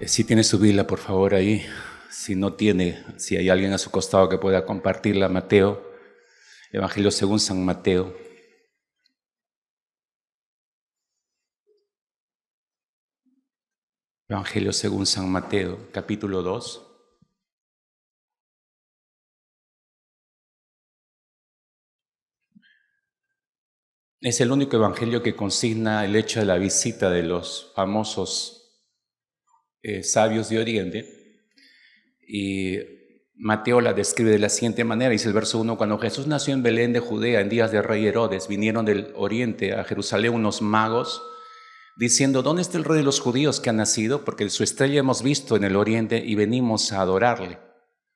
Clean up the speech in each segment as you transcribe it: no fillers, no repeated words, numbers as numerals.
Si tiene su Biblia, por favor, ahí. Si no tiene, si hay alguien a su costado que pueda compartirla, Mateo, Evangelio según San Mateo. Evangelio según San Mateo, capítulo 2. Es el único evangelio que consigna el hecho de la visita de los famosos sabios de Oriente. Y Mateo la describe de la siguiente manera, dice el verso 1: cuando Jesús nació en Belén de Judea, en días del rey Herodes, vinieron del oriente a Jerusalén unos magos, diciendo: ¿dónde está el rey de los judíos que ha nacido? Porque su estrella hemos visto en el oriente y venimos a adorarle.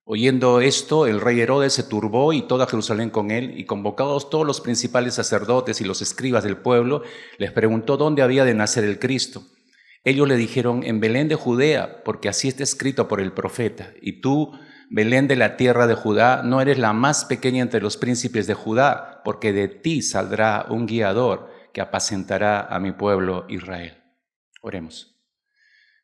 Oyendo esto, el rey Herodes se turbó y toda Jerusalén con él, y convocados todos los principales sacerdotes y los escribas del pueblo, les preguntó dónde había de nacer el Cristo. Ellos le dijeron: en Belén de Judea, porque así está escrito por el profeta. Y tú, Belén de la tierra de Judá, no eres la más pequeña entre los príncipes de Judá, porque de ti saldrá un guiador que apacentará a mi pueblo Israel. Oremos.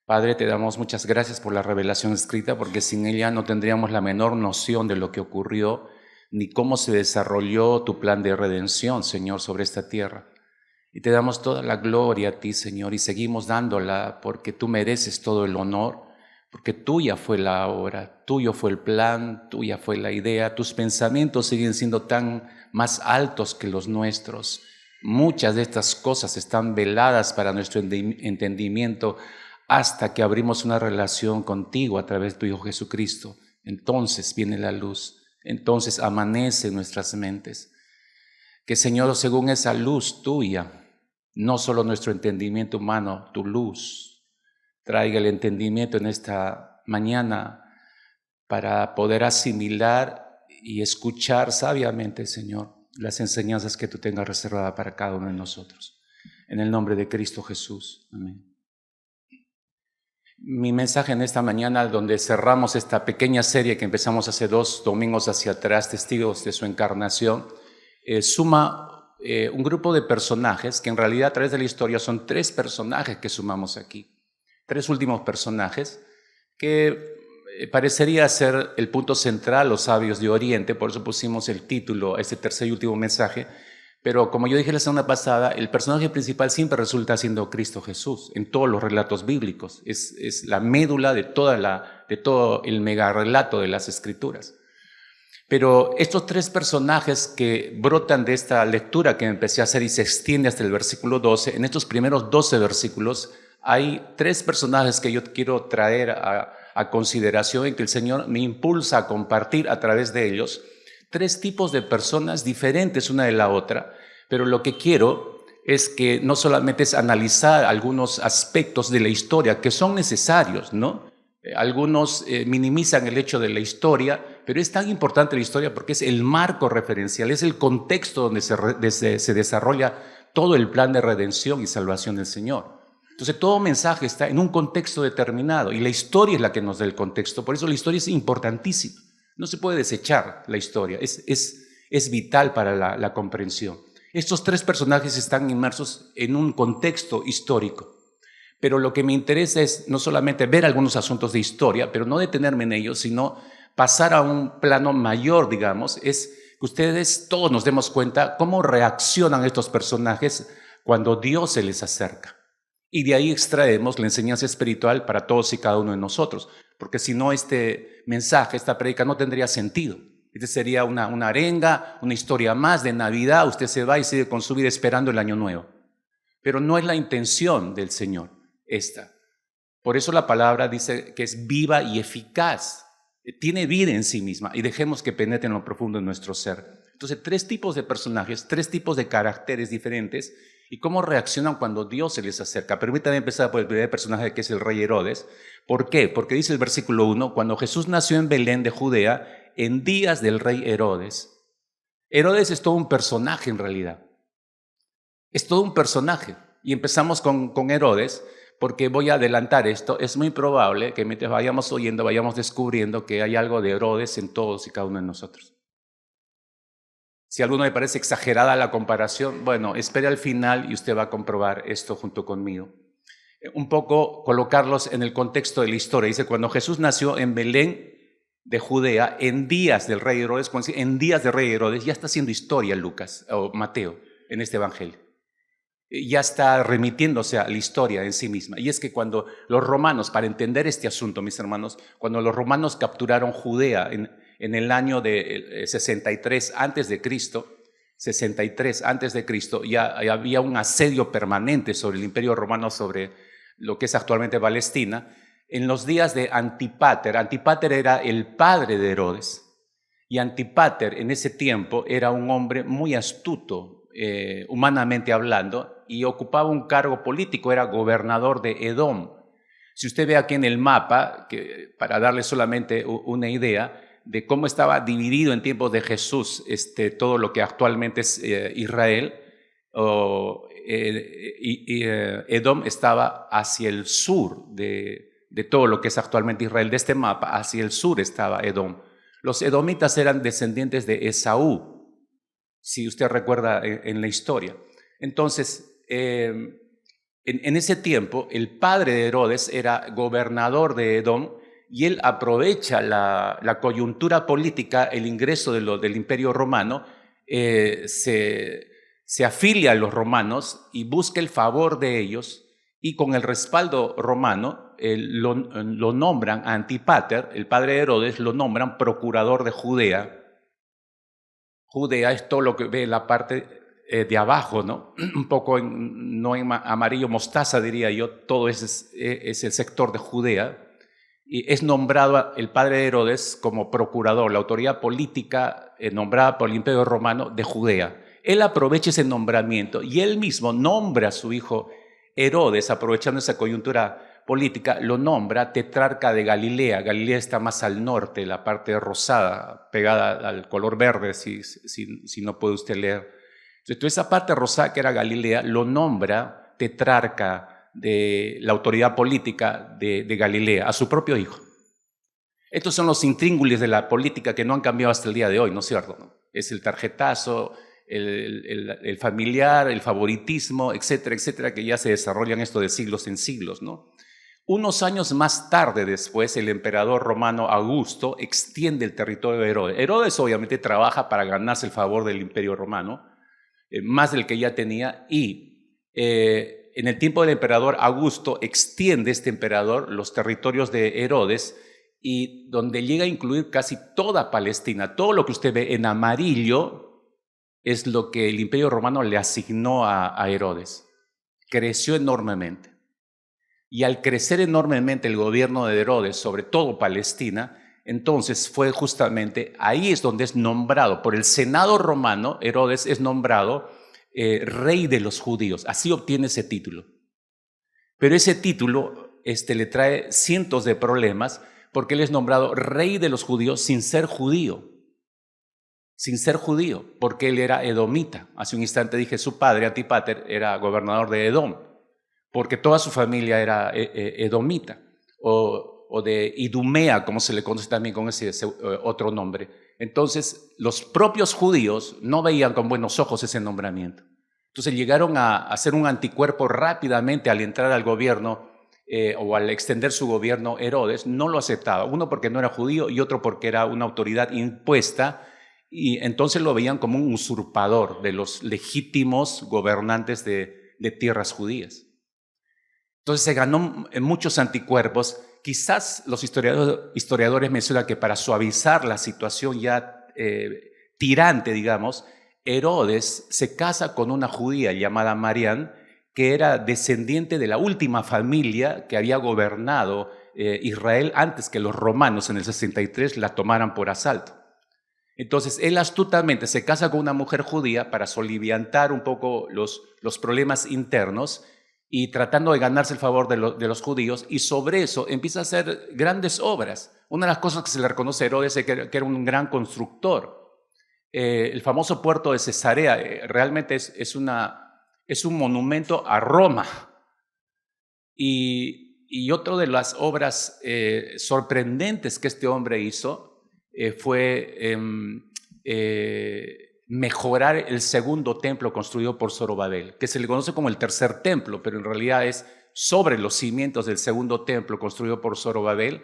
Padre, te damos muchas gracias por la revelación escrita, porque sin ella no tendríamos la menor noción de lo que ocurrió, ni cómo se desarrolló tu plan de redención, Señor, sobre esta tierra. Y te damos toda la gloria a ti, Señor, y seguimos dándola porque tú mereces todo el honor, porque tuya fue la obra, tuyo fue el plan, tuya fue la idea. Tus pensamientos siguen siendo tan más altos que los nuestros. Muchas de estas cosas están veladas para nuestro entendimiento hasta que abrimos una relación contigo a través de tu Hijo Jesucristo. Entonces viene la luz, entonces amanece en nuestras mentes. Que, Señor, según esa luz tuya, no solo nuestro entendimiento humano, tu luz, traiga el entendimiento en esta mañana para poder asimilar y escuchar sabiamente, Señor, las enseñanzas que tú tengas reservadas para cada uno de nosotros. En el nombre de Cristo Jesús. Amén. Mi mensaje en esta mañana, donde cerramos esta pequeña serie que empezamos hace 2 domingos hacia atrás, testigos de su encarnación, suma un grupo de personajes que en realidad a través de la historia son 3 personajes que sumamos aquí. 3 últimos personajes que parecería ser el punto central, los sabios de Oriente, por eso pusimos el título a este tercer y último mensaje. Pero como yo dije la semana pasada, el personaje principal siempre resulta siendo Cristo Jesús en todos los relatos bíblicos. Es la médula de todo el mega relato de las Escrituras. Pero estos 3 personajes que brotan de esta lectura que empecé a hacer y se extiende hasta el versículo 12, en estos primeros 12 versículos hay 3 personajes que yo quiero traer a consideración y que el Señor me impulsa a compartir a través de ellos. 3 tipos de personas diferentes una de la otra, pero lo que quiero es que no solamente es analizar algunos aspectos de la historia que son necesarios, ¿no? Algunos minimizan el hecho de la historia, pero es tan importante la historia porque es el marco referencial, es el contexto donde se desarrolla todo el plan de redención y salvación del Señor. Entonces todo mensaje está en un contexto determinado y la historia es la que nos da el contexto, por eso la historia es importantísima. No se puede desechar la historia, es vital para la comprensión. Estos 3 personajes están inmersos en un contexto histórico, pero lo que me interesa es no solamente ver algunos asuntos de historia, pero no detenerme en ellos, sino pasar a un plano mayor, digamos, es que ustedes todos nos demos cuenta cómo reaccionan estos personajes cuando Dios se les acerca. Y de ahí extraemos la enseñanza espiritual para todos y cada uno de nosotros, porque si no este mensaje, esta prédica no tendría sentido. Este sería una arenga, una historia más de Navidad, usted se va y sigue con su vida esperando el año nuevo. Pero no es la intención del Señor esta. Por eso la palabra dice que es viva y eficaz, tiene vida en sí misma y dejemos que penetre en lo profundo de nuestro ser. Entonces 3 tipos de personajes, 3 tipos de caracteres diferentes y cómo reaccionan cuando Dios se les acerca. Permítanme empezar por el primer personaje, que es el rey Herodes. ¿Por qué? Porque dice el versículo 1, cuando Jesús nació en Belén de Judea, en días del rey Herodes. Herodes es todo un personaje en realidad. Es todo un personaje. Y empezamos con Herodes, porque voy a adelantar esto. Es muy probable que mientras vayamos oyendo, vayamos descubriendo que hay algo de Herodes en todos y cada uno de nosotros. Si a alguno le parece exagerada la comparación, bueno, espere al final y usted va a comprobar esto junto conmigo. un poco colocarlos en el contexto de la historia. Dice, cuando Jesús nació en Belén de Judea, en días del rey Herodes, en días del rey Herodes, ya está haciendo historia Lucas o Mateo en este evangelio. Ya está remitiéndose a la historia en sí misma. Y es que cuando los romanos, para entender este asunto, mis hermanos, cuando los romanos capturaron Judea en el año de 63 antes de Cristo, 63 antes de Cristo, ya había un asedio permanente sobre el Imperio Romano, sobre lo que es actualmente Palestina. En los días de Antípater, Antípater era el padre de Herodes, y Antípater en ese tiempo era un hombre muy astuto, humanamente hablando, y ocupaba un cargo político, era gobernador de Edom. Si usted ve aquí en el mapa, para darle solamente una idea de cómo estaba dividido en tiempos de Jesús todo lo que actualmente es Israel, Edom estaba hacia el sur de todo lo que es actualmente Israel. De este mapa, hacia el sur estaba Edom. Los edomitas eran descendientes de Esaú, si usted recuerda en la historia. Entonces, en ese tiempo, el padre de Herodes era gobernador de Edom, y él aprovecha la coyuntura política, el ingreso del Imperio Romano, se afilia a los romanos y busca el favor de ellos, y con el respaldo romano lo nombran a Antípater, el padre de Herodes, lo nombran procurador de Judea. Judea es todo lo que ve la parte de abajo, ¿no? Un poco no en amarillo mostaza, diría yo, todo es el sector de Judea. Y es nombrado el padre de Herodes como procurador, la autoridad política nombrada por el Imperio Romano de Judea. Él aprovecha ese nombramiento y él mismo nombra a su hijo Herodes, aprovechando esa coyuntura política, lo nombra tetrarca de Galilea. Galilea está más al norte, la parte rosada, pegada al color verde, si no puede usted leer. Entonces, esa parte rosada que era Galilea, lo nombra tetrarca de la autoridad política de Galilea, a su propio hijo. Estos son los intríngulis de la política que no han cambiado hasta el día de hoy, ¿no es cierto? Es el tarjetazo, el familiar, el favoritismo, etcétera, etcétera, que ya se desarrollan esto de siglos en siglos, ¿no? Unos años más tarde después, el emperador romano Augusto extiende el territorio de Herodes. Herodes obviamente trabaja para ganarse el favor del Imperio Romano, más del que ya tenía, y en el tiempo del emperador Augusto extiende este emperador los territorios de Herodes, y donde llega a incluir casi toda Palestina. Todo lo que usted ve en amarillo es lo que el Imperio Romano le asignó a Herodes. Creció enormemente. Y al crecer enormemente el gobierno de Herodes sobre todo Palestina, entonces fue justamente ahí es donde es nombrado por el Senado romano. Herodes es nombrado rey de los judíos, así obtiene ese título. Pero ese título le trae cientos de problemas, porque él es nombrado rey de los judíos sin ser judío, porque él era edomita. Hace un instante dije su padre, Antípater, era gobernador de Edom, porque toda su familia era edomita, o de Idumea, como se le conoce también con ese otro nombre. Entonces, los propios judíos no veían con buenos ojos ese nombramiento. Entonces llegaron a hacer un anticuerpo rápidamente al entrar al gobierno, o al extender su gobierno. Herodes no lo aceptaba, uno porque no era judío y otro porque era una autoridad impuesta, y entonces lo veían como un usurpador de los legítimos gobernantes de tierras judías. Entonces se ganó en muchos anticuerpos. Quizás los historiadores mencionan que para suavizar la situación ya tirante, digamos, Herodes se casa con una judía llamada Marián, que era descendiente de la última familia que había gobernado Israel antes que los romanos en el 63 la tomaran por asalto. Entonces él astutamente se casa con una mujer judía para soliviantar un poco los problemas internos, y tratando de ganarse el favor de los judíos, y sobre eso empieza a hacer grandes obras. Una de las cosas que se le reconoce a Herodes es que era un gran constructor. El famoso puerto de Cesarea realmente es un monumento a Roma. Y otra de las obras sorprendentes que este hombre hizo fue mejorar el segundo templo construido por Zorobabel, que se le conoce como el tercer templo, pero en realidad es sobre los cimientos del segundo templo construido por Zorobabel,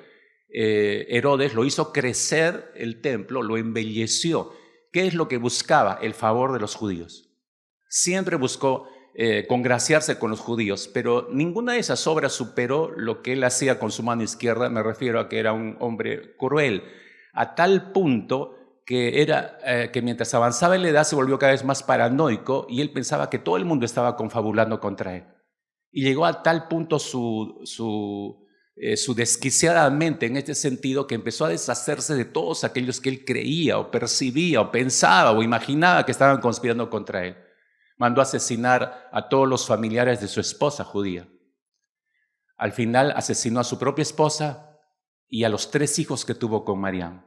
Herodes lo hizo crecer el templo, lo embelleció. ¿Qué es lo que buscaba? El favor de los judíos. Siempre buscó congraciarse con los judíos, pero ninguna de esas obras superó lo que él hacía con su mano izquierda. Me refiero a que era un hombre cruel, a tal punto que mientras avanzaba en la edad se volvió cada vez más paranoico y él pensaba que todo el mundo estaba confabulando contra él. Y llegó a tal punto su desquiciada mente en este sentido que empezó a deshacerse de todos aquellos que él creía o percibía o pensaba o imaginaba que estaban conspirando contra él. Mandó a asesinar a todos los familiares de su esposa judía. Al final asesinó a su propia esposa y a los 3 hijos que tuvo con Mariam.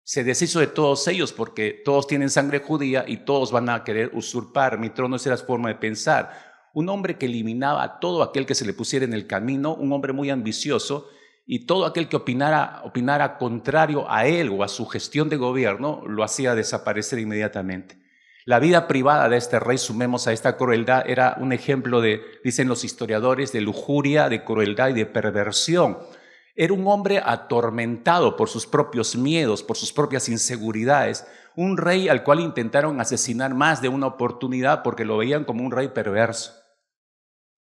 Se deshizo de todos ellos porque todos tienen sangre judía y todos van a querer usurpar mi trono. Esa era su forma de pensar. Un hombre que eliminaba a todo aquel que se le pusiera en el camino, un hombre muy ambicioso, y todo aquel que opinara contrario a él o a su gestión de gobierno, lo hacía desaparecer inmediatamente. La vida privada de este rey, sumemos a esta crueldad, era un ejemplo de, dicen los historiadores, de lujuria, de crueldad y de perversión. Era un hombre atormentado por sus propios miedos, por sus propias inseguridades, un rey al cual intentaron asesinar más de una oportunidad porque lo veían como un rey perverso.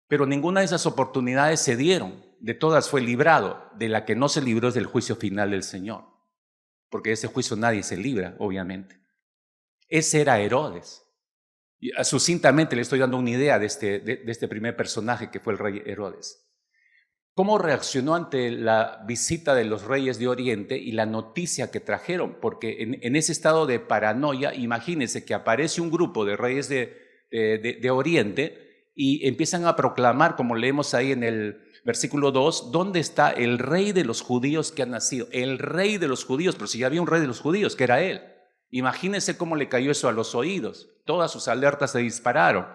Pero ninguna de esas oportunidades se dieron, de todas fue librado. De la que no se libró es del juicio final del Señor, porque de ese juicio nadie se libra, obviamente. Ese era Herodes. Y sucintamente le estoy dando una idea de este primer personaje que fue el rey Herodes. ¿Cómo reaccionó ante la visita de los reyes de Oriente y la noticia que trajeron? Porque en ese estado de paranoia, imagínense que aparece un grupo de reyes de Oriente y empiezan a proclamar, como leemos ahí en el versículo 2, ¿dónde está el rey de los judíos que ha nacido? El rey de los judíos, pero si ya había un rey de los judíos, que era él. Imagínense cómo le cayó eso a los oídos. Todas sus alertas se dispararon.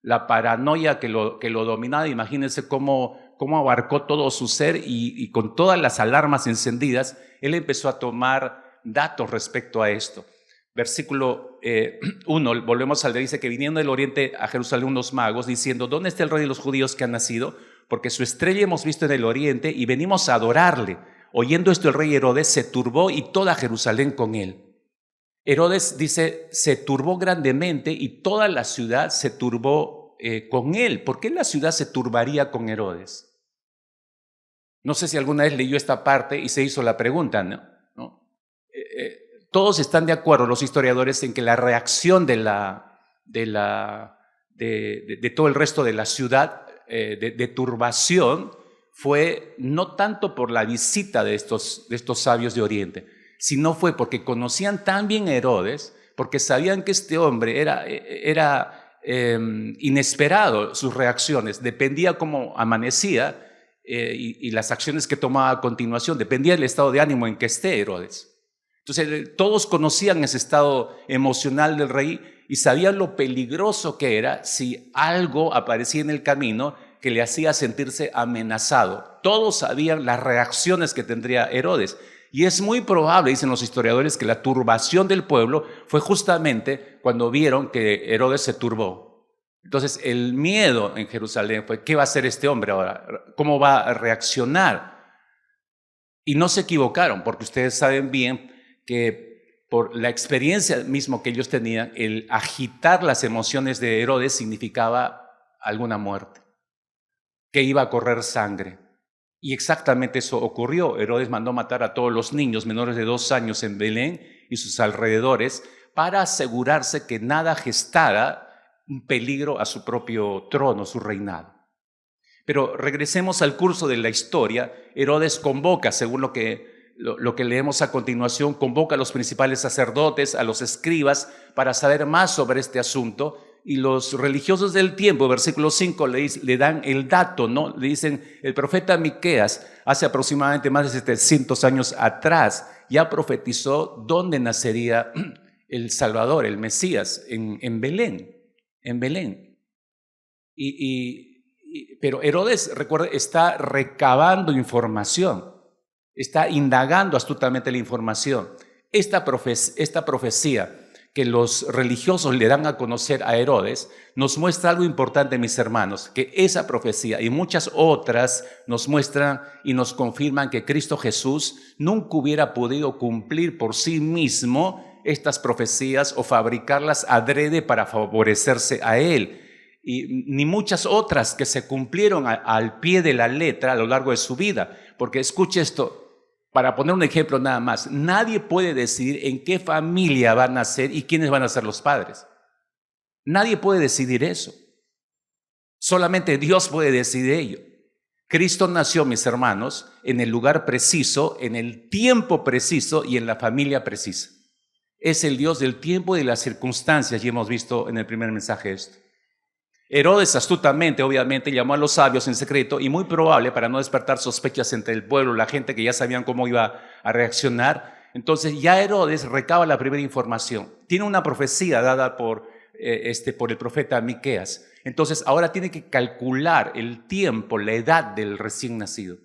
La paranoia que lo dominaba, imagínense cómo abarcó todo su ser y con todas las alarmas encendidas, él empezó a tomar datos respecto a esto. Versículo 1, volvemos al de dice que viniendo del oriente a Jerusalén unos magos diciendo, ¿dónde está el rey de los judíos que ha nacido? Porque su estrella hemos visto en el oriente y venimos a adorarle. Oyendo esto el rey Herodes se turbó y toda Jerusalén con él. Herodes dice, se turbó grandemente y toda la ciudad se turbó con él. ¿Por qué la ciudad se turbaría con Herodes? No sé si alguna vez leyó esta parte y se hizo la pregunta, ¿no? Todos están de acuerdo, los historiadores, en que la reacción de todo el resto de la ciudad de turbación fue no tanto por la visita de estos sabios de Oriente, sino fue porque conocían tan bien a Herodes, porque sabían que este hombre era inesperado, sus reacciones, dependía cómo amanecía y las acciones que tomaba a continuación, dependía del estado de ánimo en que esté Herodes. Entonces todos conocían ese estado emocional del rey y sabían lo peligroso que era si algo aparecía en el camino que le hacía sentirse amenazado. Todos sabían las reacciones que tendría Herodes. Y es muy probable, dicen los historiadores, que la turbación del pueblo fue justamente cuando vieron que Herodes se turbó. Entonces el miedo en Jerusalén fue, ¿qué va a hacer este hombre ahora? ¿Cómo va a reaccionar? Y no se equivocaron, porque ustedes saben bien que por la experiencia mismo que ellos tenían, el agitar las emociones de Herodes significaba alguna muerte, que iba a correr sangre. Y exactamente eso ocurrió. Herodes mandó matar a todos los niños menores de 2 años en Belén y sus alrededores para asegurarse que nada gestara un peligro a su propio trono, su reinado. Pero regresemos al curso de la historia. Herodes convoca, según lo que leemos a continuación, convoca a los principales sacerdotes, a los escribas, para saber más sobre este asunto. Y los religiosos del tiempo, versículo 5, le dan el dato, ¿no? Le dicen, el profeta Miqueas, hace aproximadamente más de 700 años atrás, ya profetizó dónde nacería el Salvador, el Mesías, en Belén. Pero Herodes, recuerde, está recabando información, está indagando astutamente la información. Esta profecía que los religiosos le dan a conocer a Herodes, nos muestra algo importante, mis hermanos, que esa profecía y muchas otras nos muestran y nos confirman que Cristo Jesús nunca hubiera podido cumplir por sí mismo estas profecías o fabricarlas adrede para favorecerse a Él. Y ni muchas otras que se cumplieron al pie de la letra a lo largo de su vida. Porque escuche esto, para poner un ejemplo nada más, nadie puede decidir en qué familia van a nacer y quiénes van a ser los padres. Nadie puede decidir eso. Solamente Dios puede decidir ello. Cristo nació, mis hermanos, en el lugar preciso, en el tiempo preciso y en la familia precisa. Es el Dios del tiempo y de las circunstancias, y hemos visto en el primer mensaje esto. Herodes astutamente, obviamente, llamó a los sabios en secreto y muy probable para no despertar sospechas entre el pueblo, la gente que ya sabían cómo iba a reaccionar. Entonces ya Herodes recaba la primera información. Tiene una profecía dada por el profeta Miqueas. Entonces ahora tiene que calcular el tiempo, la edad del recién nacido.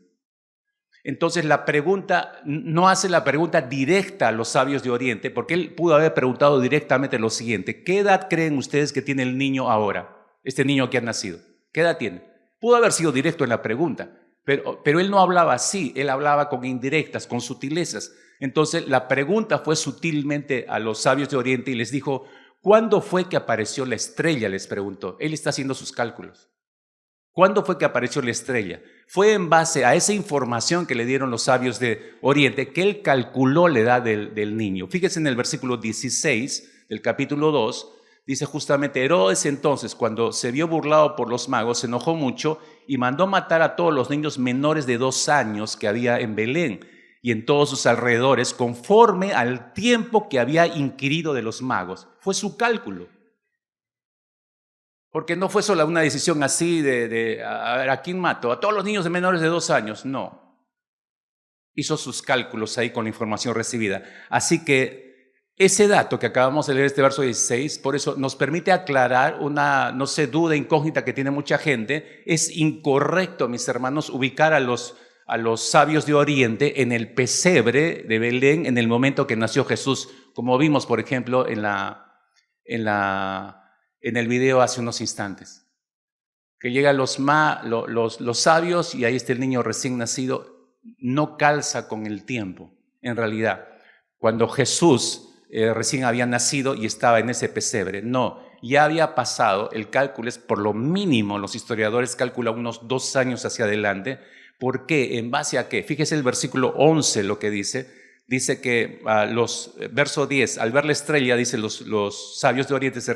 Entonces la pregunta, no hace la pregunta directa a los sabios de Oriente, porque él pudo haber preguntado directamente lo siguiente: ¿qué edad creen ustedes que tiene el niño ahora? Este niño que ha nacido, ¿qué edad tiene? Pudo haber sido directo en la pregunta, pero él no hablaba así, él hablaba con indirectas, con sutilezas. Entonces la pregunta fue sutilmente a los sabios de Oriente y les dijo: ¿cuándo fue que apareció la estrella? Les preguntó. Él está haciendo sus cálculos. ¿Cuándo fue que apareció la estrella? Fue en base a esa información que le dieron los sabios de Oriente que él calculó la edad del niño. Fíjense en el versículo 16 del capítulo 2. Dice justamente: Herodes entonces, cuando se vio burlado por los magos, se enojó mucho y mandó matar a todos los niños menores de 2 años que había en Belén y en todos sus alrededores, conforme al tiempo que había inquirido de los magos. Fue su cálculo. Porque no fue solo una decisión así a ver, ¿a quién mato? ¿A todos los niños de menores de 2 años? No. Hizo sus cálculos ahí con la información recibida. Así que ese dato que acabamos de leer, este verso 16, por eso nos permite aclarar una, no sé, duda incógnita que tiene mucha gente. Es incorrecto, mis hermanos, ubicar a los sabios de Oriente en el pesebre de Belén en el momento que nació Jesús, como vimos, por ejemplo, en el video hace unos instantes. Que llegan los sabios y ahí está el niño recién nacido. No calza con el tiempo, en realidad. Cuando Jesús recién había nacido y estaba en ese pesebre. No, ya había pasado, el cálculo es por lo mínimo, los historiadores calculan unos 2 años hacia adelante. ¿Por qué? ¿En base a qué? Fíjese el versículo 11 lo que dice. Dice que verso 10, al ver la estrella, dice, los sabios de Oriente se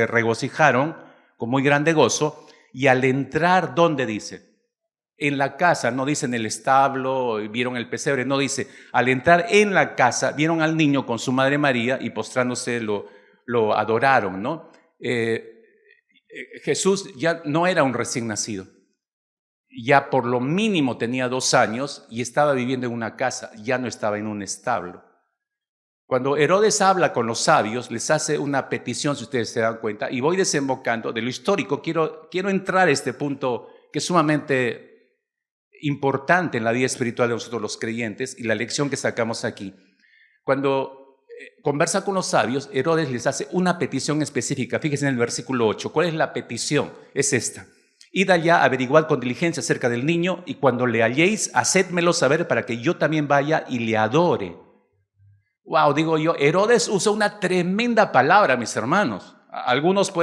regocijaron con muy grande gozo, y al entrar, ¿dónde dice? En la casa, no dice en el establo, vieron el pesebre, no dice, al entrar en la casa, vieron al niño con su madre María y postrándose lo adoraron, ¿no? Jesús ya no era un recién nacido, ya por lo mínimo tenía 2 años y estaba viviendo en una casa, ya no estaba en un establo. Cuando Herodes habla con los sabios, les hace una petición, si ustedes se dan cuenta, y voy desembocando de lo histórico, quiero entrar a este punto que es sumamente importante en la vida espiritual de nosotros los creyentes y la lección que sacamos aquí. Cuando conversa con los sabios, Herodes les hace una petición específica. Fíjense en el versículo 8. ¿Cuál es la petición? Es esta: id allá, averiguad con diligencia acerca del niño, y cuando le halléis, hacedmelo saber para que yo también vaya y le adore. Wow, digo yo, Herodes usa una tremenda palabra, mis hermanos. Algunos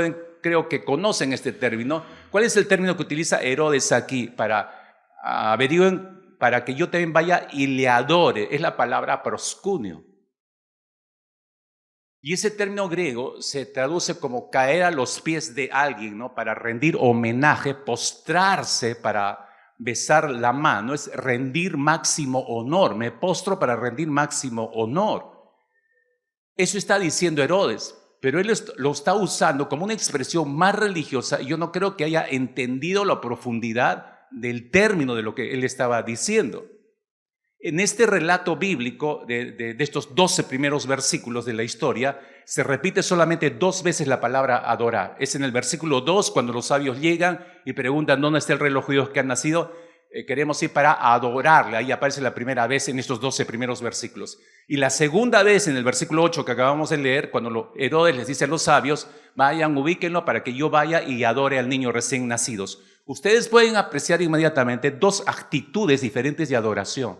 creo que conocen este término. ¿Cuál es el término que utiliza Herodes aquí para averigüen, para que yo también vaya y le adore? Es la palabra proskuneo. Y ese término griego se traduce como caer a los pies de alguien, ¿no? Para rendir homenaje, postrarse para besar la mano, es rendir máximo honor. Me postro para rendir máximo honor. Eso está diciendo Herodes, pero él lo está usando como una expresión más religiosa, y yo no creo que haya entendido la profundidad del término de lo que él estaba diciendo. En este relato bíblico de estos 12 primeros versículos de la historia, se repite solamente 2 veces la palabra adorar. Es en el versículo 2, cuando los sabios llegan y preguntan dónde está el rey de los judíos que ha nacido, queremos ir para adorarle. Ahí aparece la primera vez en estos 12 primeros versículos. Y la segunda vez en el versículo 8 que acabamos de leer, cuando Herodes les dice a los sabios, vayan, ubíquenlo para que yo vaya y adore al niño recién nacidos. Ustedes pueden apreciar inmediatamente dos actitudes diferentes de adoración.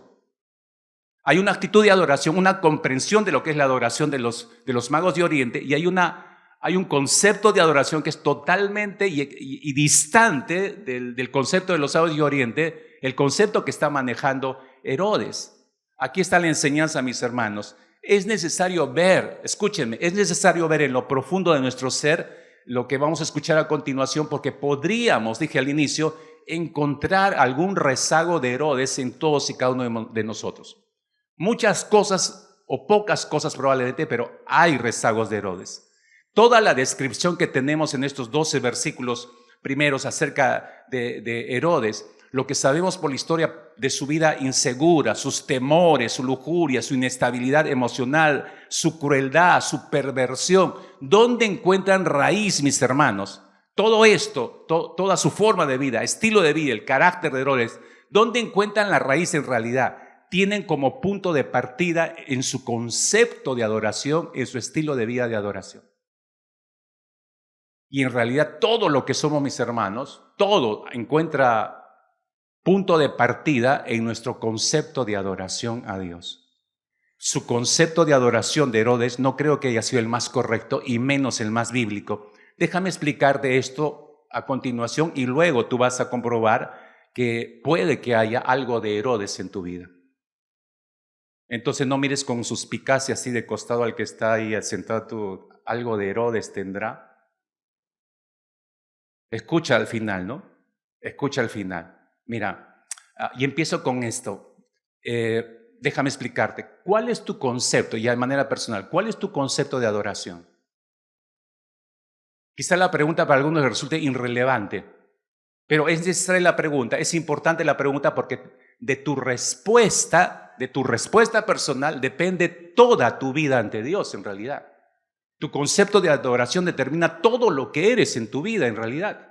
Hay una actitud de adoración, una comprensión de lo que es la adoración de los magos de Oriente, y hay un concepto de adoración que es totalmente y distante del concepto de los sabios de Oriente, el concepto que está manejando Herodes. Aquí está la enseñanza, mis hermanos. Es necesario ver, escúchenme, es necesario ver en lo profundo de nuestro ser lo que vamos a escuchar a continuación, porque podríamos, dije al inicio, encontrar algún rezago de Herodes en todos y cada uno de nosotros. Muchas cosas o pocas cosas probablemente, pero hay rezagos de Herodes. Toda la descripción que tenemos en estos 12 versículos primeros acerca de Herodes, lo que sabemos por la historia de su vida insegura, sus temores, su lujuria, su inestabilidad emocional, su crueldad, su perversión, ¿dónde encuentran raíz, mis hermanos? Todo esto, toda su forma de vida, estilo de vida, el carácter de Herodes, ¿dónde encuentran la raíz en realidad? Tienen como punto de partida en su concepto de adoración, en su estilo de vida de adoración. Y en realidad todo lo que somos, mis hermanos, todo encuentra punto de partida en nuestro concepto de adoración a Dios. Su concepto de adoración de Herodes no creo que haya sido el más correcto y menos el más bíblico. Déjame explicarte esto a continuación y luego tú vas a comprobar que puede que haya algo de Herodes en tu vida. Entonces no mires con suspicacia así de costado al que está ahí sentado tú, algo de Herodes tendrá. Escucha al final, ¿no? Escucha al final. Mira, y empiezo con esto. Déjame explicarte. ¿Cuál es tu concepto, ya de manera personal, cuál es tu concepto de adoración? Quizá la pregunta para algunos les resulte irrelevante, pero es necesaria la pregunta, es importante la pregunta porque de tu respuesta personal depende toda tu vida ante Dios en realidad. Tu concepto de adoración determina todo lo que eres en tu vida en realidad.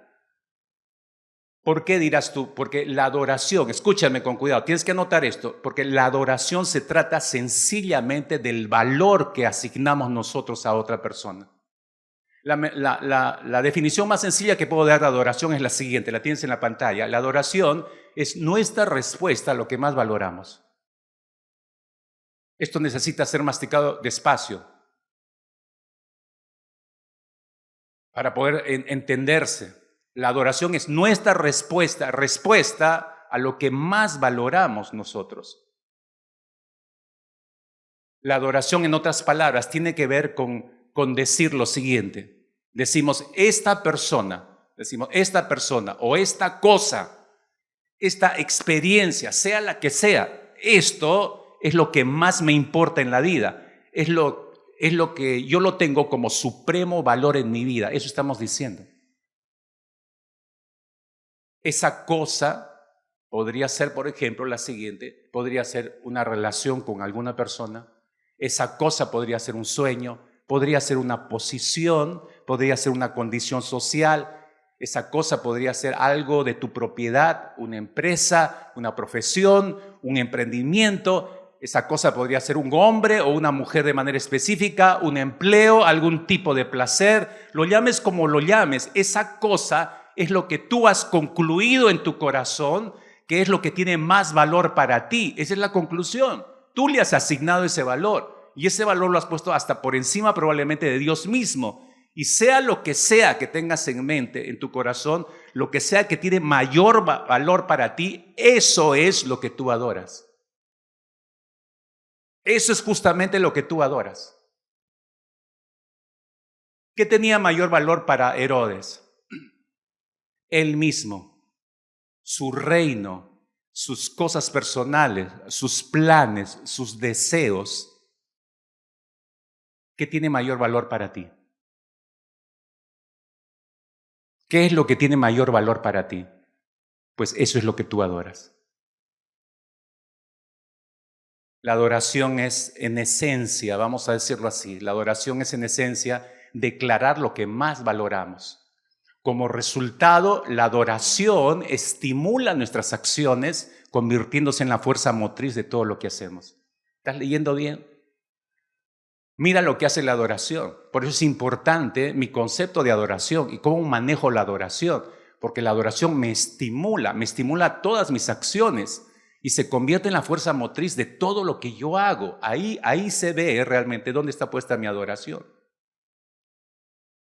¿Por qué dirás tú? Porque la adoración, escúchame con cuidado, tienes que anotar esto, porque la adoración se trata sencillamente del valor que asignamos nosotros a otra persona. La definición más sencilla que puedo dar de adoración es la siguiente, la tienes en la pantalla. La adoración es nuestra respuesta a lo que más valoramos. Esto necesita ser masticado despacio para poder entenderse. La adoración es nuestra respuesta a lo que más valoramos nosotros. La adoración, en otras palabras, tiene que ver con decir lo siguiente. Decimos, esta persona o esta cosa, esta experiencia, sea la que sea, esto es lo que más me importa en la vida. Es lo que yo lo tengo como supremo valor en mi vida. Eso estamos diciendo. Esa cosa podría ser, por ejemplo, la siguiente. Podría ser una relación con alguna persona. Esa cosa podría ser un sueño. Podría ser una posición. Podría ser una condición social. Esa cosa podría ser algo de tu propiedad, una empresa, una profesión, un emprendimiento. Esa cosa podría ser un hombre o una mujer de manera específica, un empleo, algún tipo de placer. Lo llames como lo llames, esa cosa es lo que tú has concluido en tu corazón, que es lo que tiene más valor para ti. Esa es la conclusión. Tú le has asignado ese valor y ese valor lo has puesto hasta por encima probablemente de Dios mismo. Y sea lo que sea que tengas en mente, en tu corazón, lo que sea que tiene mayor valor para ti, eso es lo que tú adoras. Eso es justamente lo que tú adoras. ¿Qué tenía mayor valor para Herodes? Él mismo, su reino, sus cosas personales, sus planes, sus deseos. ¿Qué tiene mayor valor para ti? ¿Qué es lo que tiene mayor valor para ti? Pues eso es lo que tú adoras. La adoración es en esencia, vamos a decirlo así, la adoración es en esencia declarar lo que más valoramos. Como resultado, la adoración estimula nuestras acciones, convirtiéndose en la fuerza motriz de todo lo que hacemos. ¿Estás leyendo bien? Mira lo que hace la adoración. Por eso es importante mi concepto de adoración y cómo manejo la adoración. Porque la adoración me estimula todas mis acciones y se convierte en la fuerza motriz de todo lo que yo hago. Ahí se ve realmente dónde está puesta mi adoración.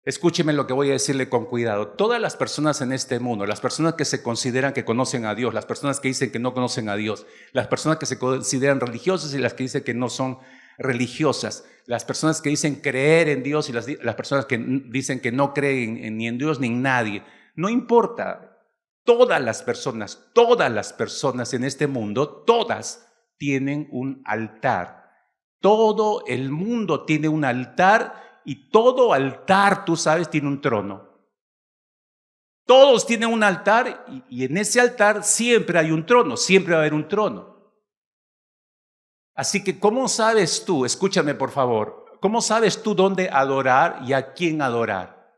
Escúcheme lo que voy a decirle con cuidado. Todas las personas en este mundo, las personas que se consideran que conocen a Dios, las personas que dicen que no conocen a Dios, las personas que se consideran religiosas y las que dicen que no son religiosas, las personas que dicen creer en Dios y las personas que dicen que no creen ni en Dios ni en nadie, no importa. Todas las personas en este mundo, todas tienen un altar. Todo el mundo tiene un altar. Y todo altar, tú sabes, tiene un trono. Todos tienen un altar y en ese altar siempre hay un trono, siempre va a haber un trono. Así que, ¿cómo sabes tú? Escúchame, por favor. ¿Cómo sabes tú dónde adorar y a quién adorar?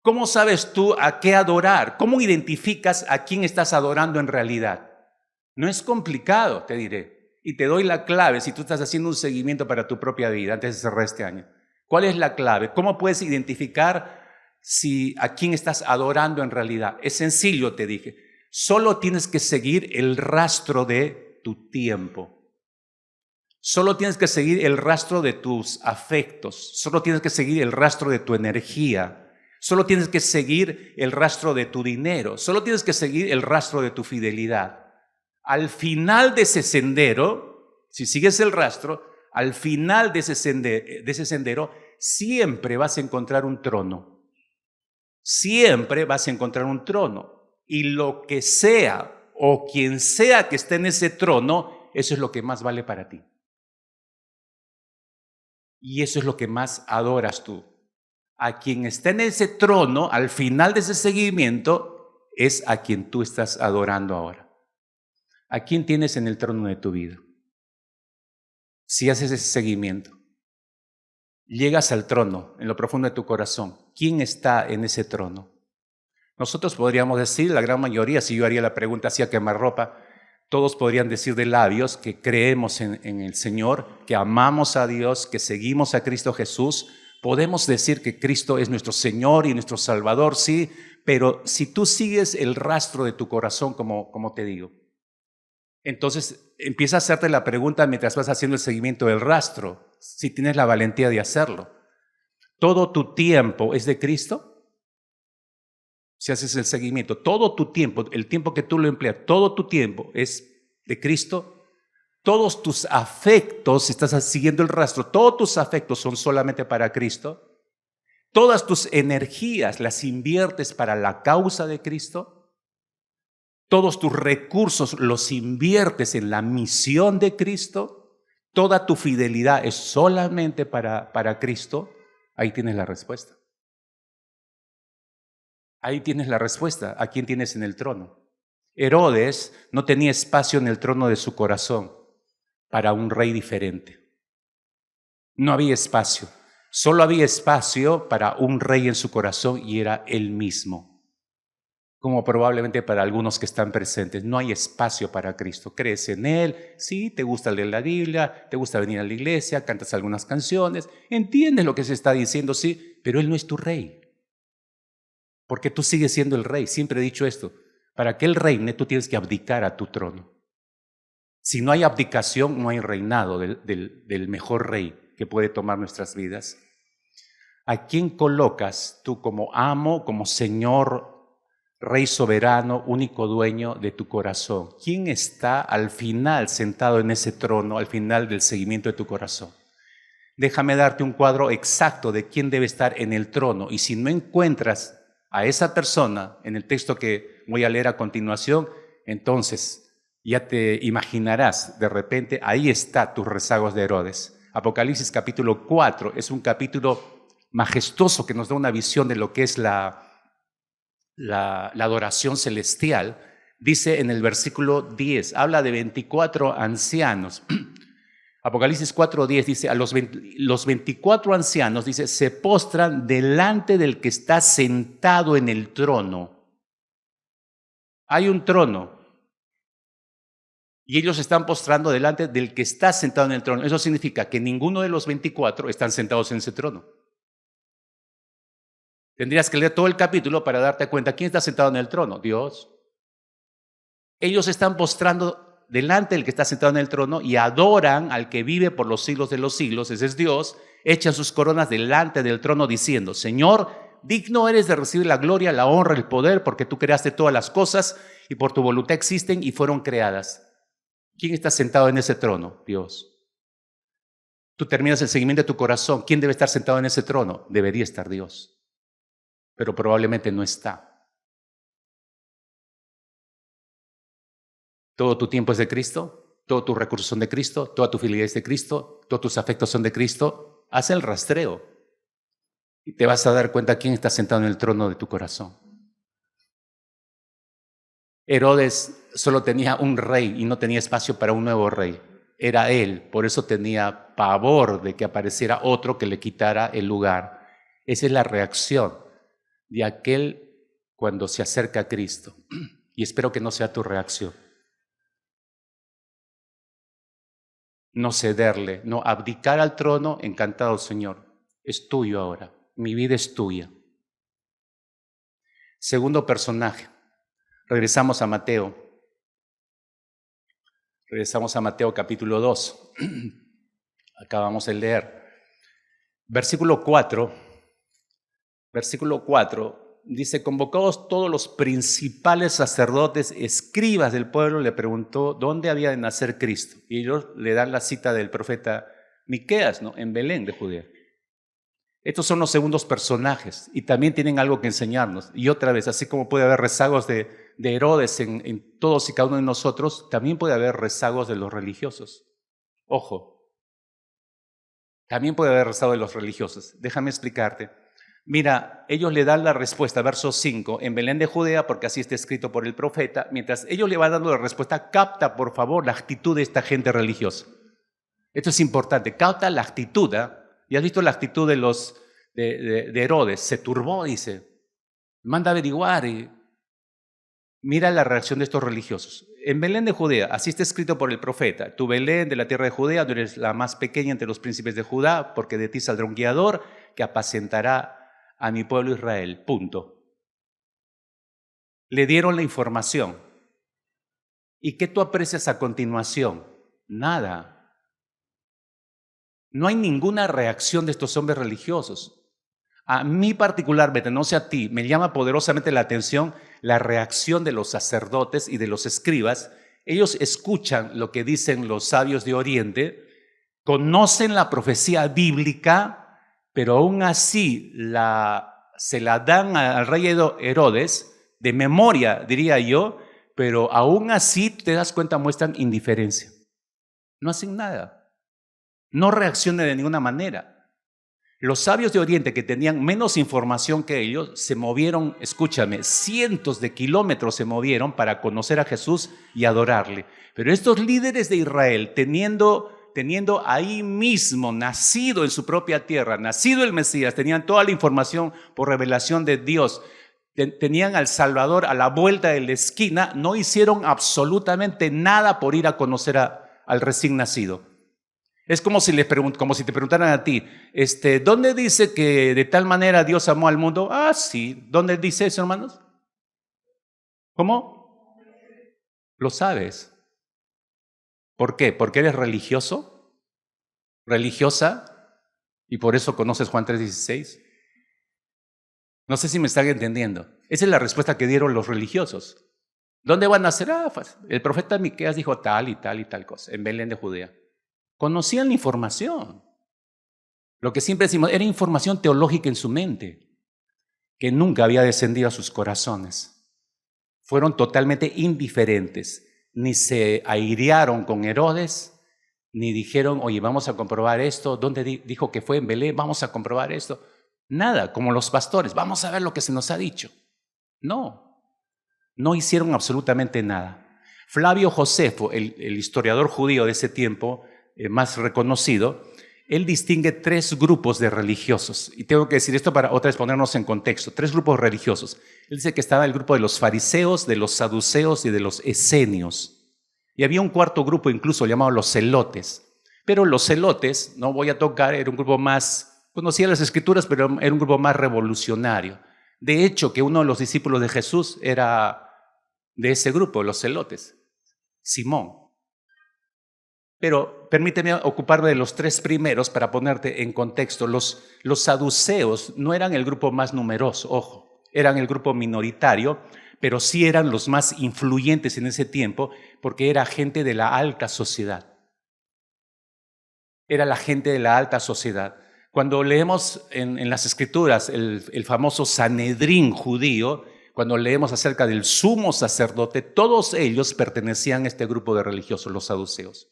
¿Cómo sabes tú a qué adorar? ¿Cómo identificas a quién estás adorando en realidad? No es complicado, te diré. Y te doy la clave si tú estás haciendo un seguimiento para tu propia vida antes de cerrar este año. ¿Cuál es la clave? ¿Cómo puedes identificar a quién estás adorando en realidad? Es sencillo, te dije. Solo tienes que seguir el rastro de tu tiempo. Solo tienes que seguir el rastro de tus afectos. Solo tienes que seguir el rastro de tu energía. Solo tienes que seguir el rastro de tu dinero. Solo tienes que seguir el rastro de tu fidelidad. Al final de ese sendero, si sigues el rastro, al final de ese sendero, siempre vas a encontrar un trono. Siempre vas a encontrar un trono. Y lo que sea o quien sea que esté en ese trono, eso es lo que más vale para ti. Y eso es lo que más adoras tú. A quien está en ese trono, al final de ese seguimiento, es a quien tú estás adorando ahora. ¿A quién tienes en el trono de tu vida? Si haces ese seguimiento, llegas al trono en lo profundo de tu corazón. ¿Quién está en ese trono? Nosotros podríamos decir, la gran mayoría, si yo haría la pregunta así a quemarropa, todos podrían decir de labios que creemos en el Señor, que amamos a Dios, que seguimos a Cristo Jesús. Podemos decir que Cristo es nuestro Señor y nuestro Salvador, sí, pero si tú sigues el rastro de tu corazón, como te digo, entonces empieza a hacerte la pregunta mientras vas haciendo el seguimiento del rastro, si tienes la valentía de hacerlo. ¿Todo tu tiempo es de Cristo? Si haces el seguimiento, todo tu tiempo, el tiempo que tú lo empleas, todo tu tiempo es de Cristo. Todos tus afectos, si estás siguiendo el rastro, todos tus afectos son solamente para Cristo. Todas tus energías las inviertes para la causa de Cristo. Todos tus recursos los inviertes en la misión de Cristo. Toda tu fidelidad es solamente para Cristo. Ahí tienes la respuesta. Ahí tienes la respuesta. ¿A quién tienes en el trono? Herodes no tenía espacio en el trono de su corazón para un rey diferente. No había espacio. Solo había espacio para un rey en su corazón y era él mismo. Como probablemente para algunos que están presentes, no hay espacio para Cristo. Crees en Él, sí, te gusta leer la Biblia, te gusta venir a la iglesia, cantas algunas canciones, entiendes lo que se está diciendo, sí, pero Él no es tu rey. Porque tú sigues siendo el rey. Siempre he dicho esto, para que Él reine, tú tienes que abdicar a tu trono. Si no hay abdicación, no hay reinado del mejor rey que puede tomar nuestras vidas. ¿A quién colocas tú como amo, como Señor, Rey soberano, único dueño de tu corazón? ¿Quién está al final sentado en ese trono, al final del seguimiento de tu corazón? Déjame darte un cuadro exacto de quién debe estar en el trono. Y si no encuentras a esa persona en el texto que voy a leer a continuación, entonces ya te imaginarás, de repente, ahí está tus rezagos de Herodes. Apocalipsis capítulo 4 es un capítulo majestuoso que nos da una visión de lo que es la adoración celestial. Dice en el versículo 10, habla de 24 ancianos. Apocalipsis 4:10 dice, a los 24 ancianos, dice, se postran delante del que está sentado en el trono. Hay un trono. Y ellos están postrando delante del que está sentado en el trono. Eso significa que ninguno de los 24 están sentados en ese trono. Tendrías que leer todo el capítulo para darte cuenta quién está sentado en el trono. Dios. Ellos están postrando delante del que está sentado en el trono y adoran al que vive por los siglos de los siglos, ese es Dios, echan sus coronas delante del trono diciendo, Señor, digno eres de recibir la gloria, la honra, el poder, porque tú creaste todas las cosas y por tu voluntad existen y fueron creadas. ¿Quién está sentado en ese trono? Dios. Tú terminas el seguimiento de tu corazón. ¿Quién debe estar sentado en ese trono? Debería estar Dios. Pero probablemente no está. ¿Todo tu tiempo es de Cristo? ¿Todos tus recursos son de Cristo? ¿Toda tu fidelidad es de Cristo? ¿Todos tus afectos son de Cristo? Haz el rastreo y te vas a dar cuenta quién está sentado en el trono de tu corazón. Herodes solo tenía un rey y no tenía espacio para un nuevo rey. Era él, por eso tenía pavor de que apareciera otro que le quitara el lugar. Esa es la reacción de aquel cuando se acerca a Cristo. Y espero que no sea tu reacción. No cederle, no abdicar al trono, encantado Señor, es tuyo ahora, mi vida es tuya. Segundo personaje, regresamos a Mateo. Regresamos a Mateo capítulo 2. Acabamos de leer. Versículo 4 dice, convocados todos los principales sacerdotes, escribas del pueblo, le preguntó dónde había de nacer Cristo. Y ellos le dan la cita del profeta Miqueas, ¿no? En Belén de Judea. Estos son los segundos personajes y también tienen algo que enseñarnos. Y otra vez, así como puede haber rezagos de Herodes en todos y cada uno de nosotros, también puede haber rezagos de los religiosos. Ojo, también puede haber rezagos de los religiosos. Déjame explicarte. Mira, ellos le dan la respuesta, verso 5, en Belén de Judea, porque así está escrito por el profeta. Mientras ellos le van dando la respuesta, capta, por favor, la actitud de esta gente religiosa. Esto es importante, capta la actitud. ¿Ya has visto la actitud de Herodes? Se turbó, dice. Manda a averiguar y mira la reacción de estos religiosos. En Belén de Judea, así está escrito por el profeta. Tu Belén de la tierra de Judea, tú eres la más pequeña entre los príncipes de Judá, porque de ti saldrá un guiador que apacentará a mi pueblo Israel. Punto. Le dieron la información. ¿Y qué tú aprecias a continuación? Nada. No hay ninguna reacción de estos hombres religiosos. A mí particularmente, no sé a ti, me llama poderosamente la atención la reacción de los sacerdotes y de los escribas. Ellos escuchan lo que dicen los sabios de Oriente, conocen la profecía bíblica, pero aún así se la dan al rey Herodes, de memoria diría yo, pero aún así te das cuenta muestran indiferencia. No hacen nada. No reaccionan de ninguna manera. Los sabios de Oriente que tenían menos información que ellos se movieron, escúchame, cientos de kilómetros se movieron para conocer a Jesús y adorarle. Pero estos líderes de Israel, teniendo ahí mismo, nacido en su propia tierra, nacido el Mesías, tenían toda la información por revelación de Dios, tenían al Salvador a la vuelta de la esquina, no hicieron absolutamente nada por ir a conocer al recién nacido. Es como si te preguntaran a ti, ¿dónde dice que de tal manera Dios amó al mundo? Ah, sí. ¿Dónde dice eso, hermanos? ¿Cómo? Lo sabes. ¿Por qué? ¿Porque eres religioso? ¿Religiosa? ¿Y por eso conoces Juan 3:16? No sé si me están entendiendo. Esa es la respuesta que dieron los religiosos. ¿Dónde van a nacer? El profeta Miqueas dijo tal y tal y tal cosa, en Belén de Judea. Conocían la información. Lo que siempre decimos, era información teológica en su mente, que nunca había descendido a sus corazones. Fueron totalmente indiferentes, ni se airearon con Herodes, ni dijeron, oye, vamos a comprobar esto, ¿dónde dijo que fue en Belén? Vamos a comprobar esto. Nada, como los pastores, vamos a ver lo que se nos ha dicho. No hicieron absolutamente nada. Flavio Josefo, el historiador judío de ese tiempo, más reconocido, él distingue tres grupos de religiosos. Y tengo que decir esto para otra vez ponernos en contexto. Tres grupos religiosos. Él dice que estaba el grupo de los fariseos, de los saduceos y de los esenios. Y había un cuarto grupo incluso llamado los celotes. Pero los celotes, no voy a tocar, era un grupo más, conocía las escrituras, pero era un grupo más revolucionario. De hecho, que uno de los discípulos de Jesús era de ese grupo, los celotes, Simón. Pero permíteme ocuparme de los tres primeros para ponerte en contexto. Los saduceos no eran el grupo más numeroso, ojo, eran el grupo minoritario, pero sí eran los más influyentes en ese tiempo porque era gente de la alta sociedad. Era la gente de la alta sociedad. Cuando leemos en las escrituras el famoso Sanedrín judío, cuando leemos acerca del sumo sacerdote, todos ellos pertenecían a este grupo de religiosos, los saduceos.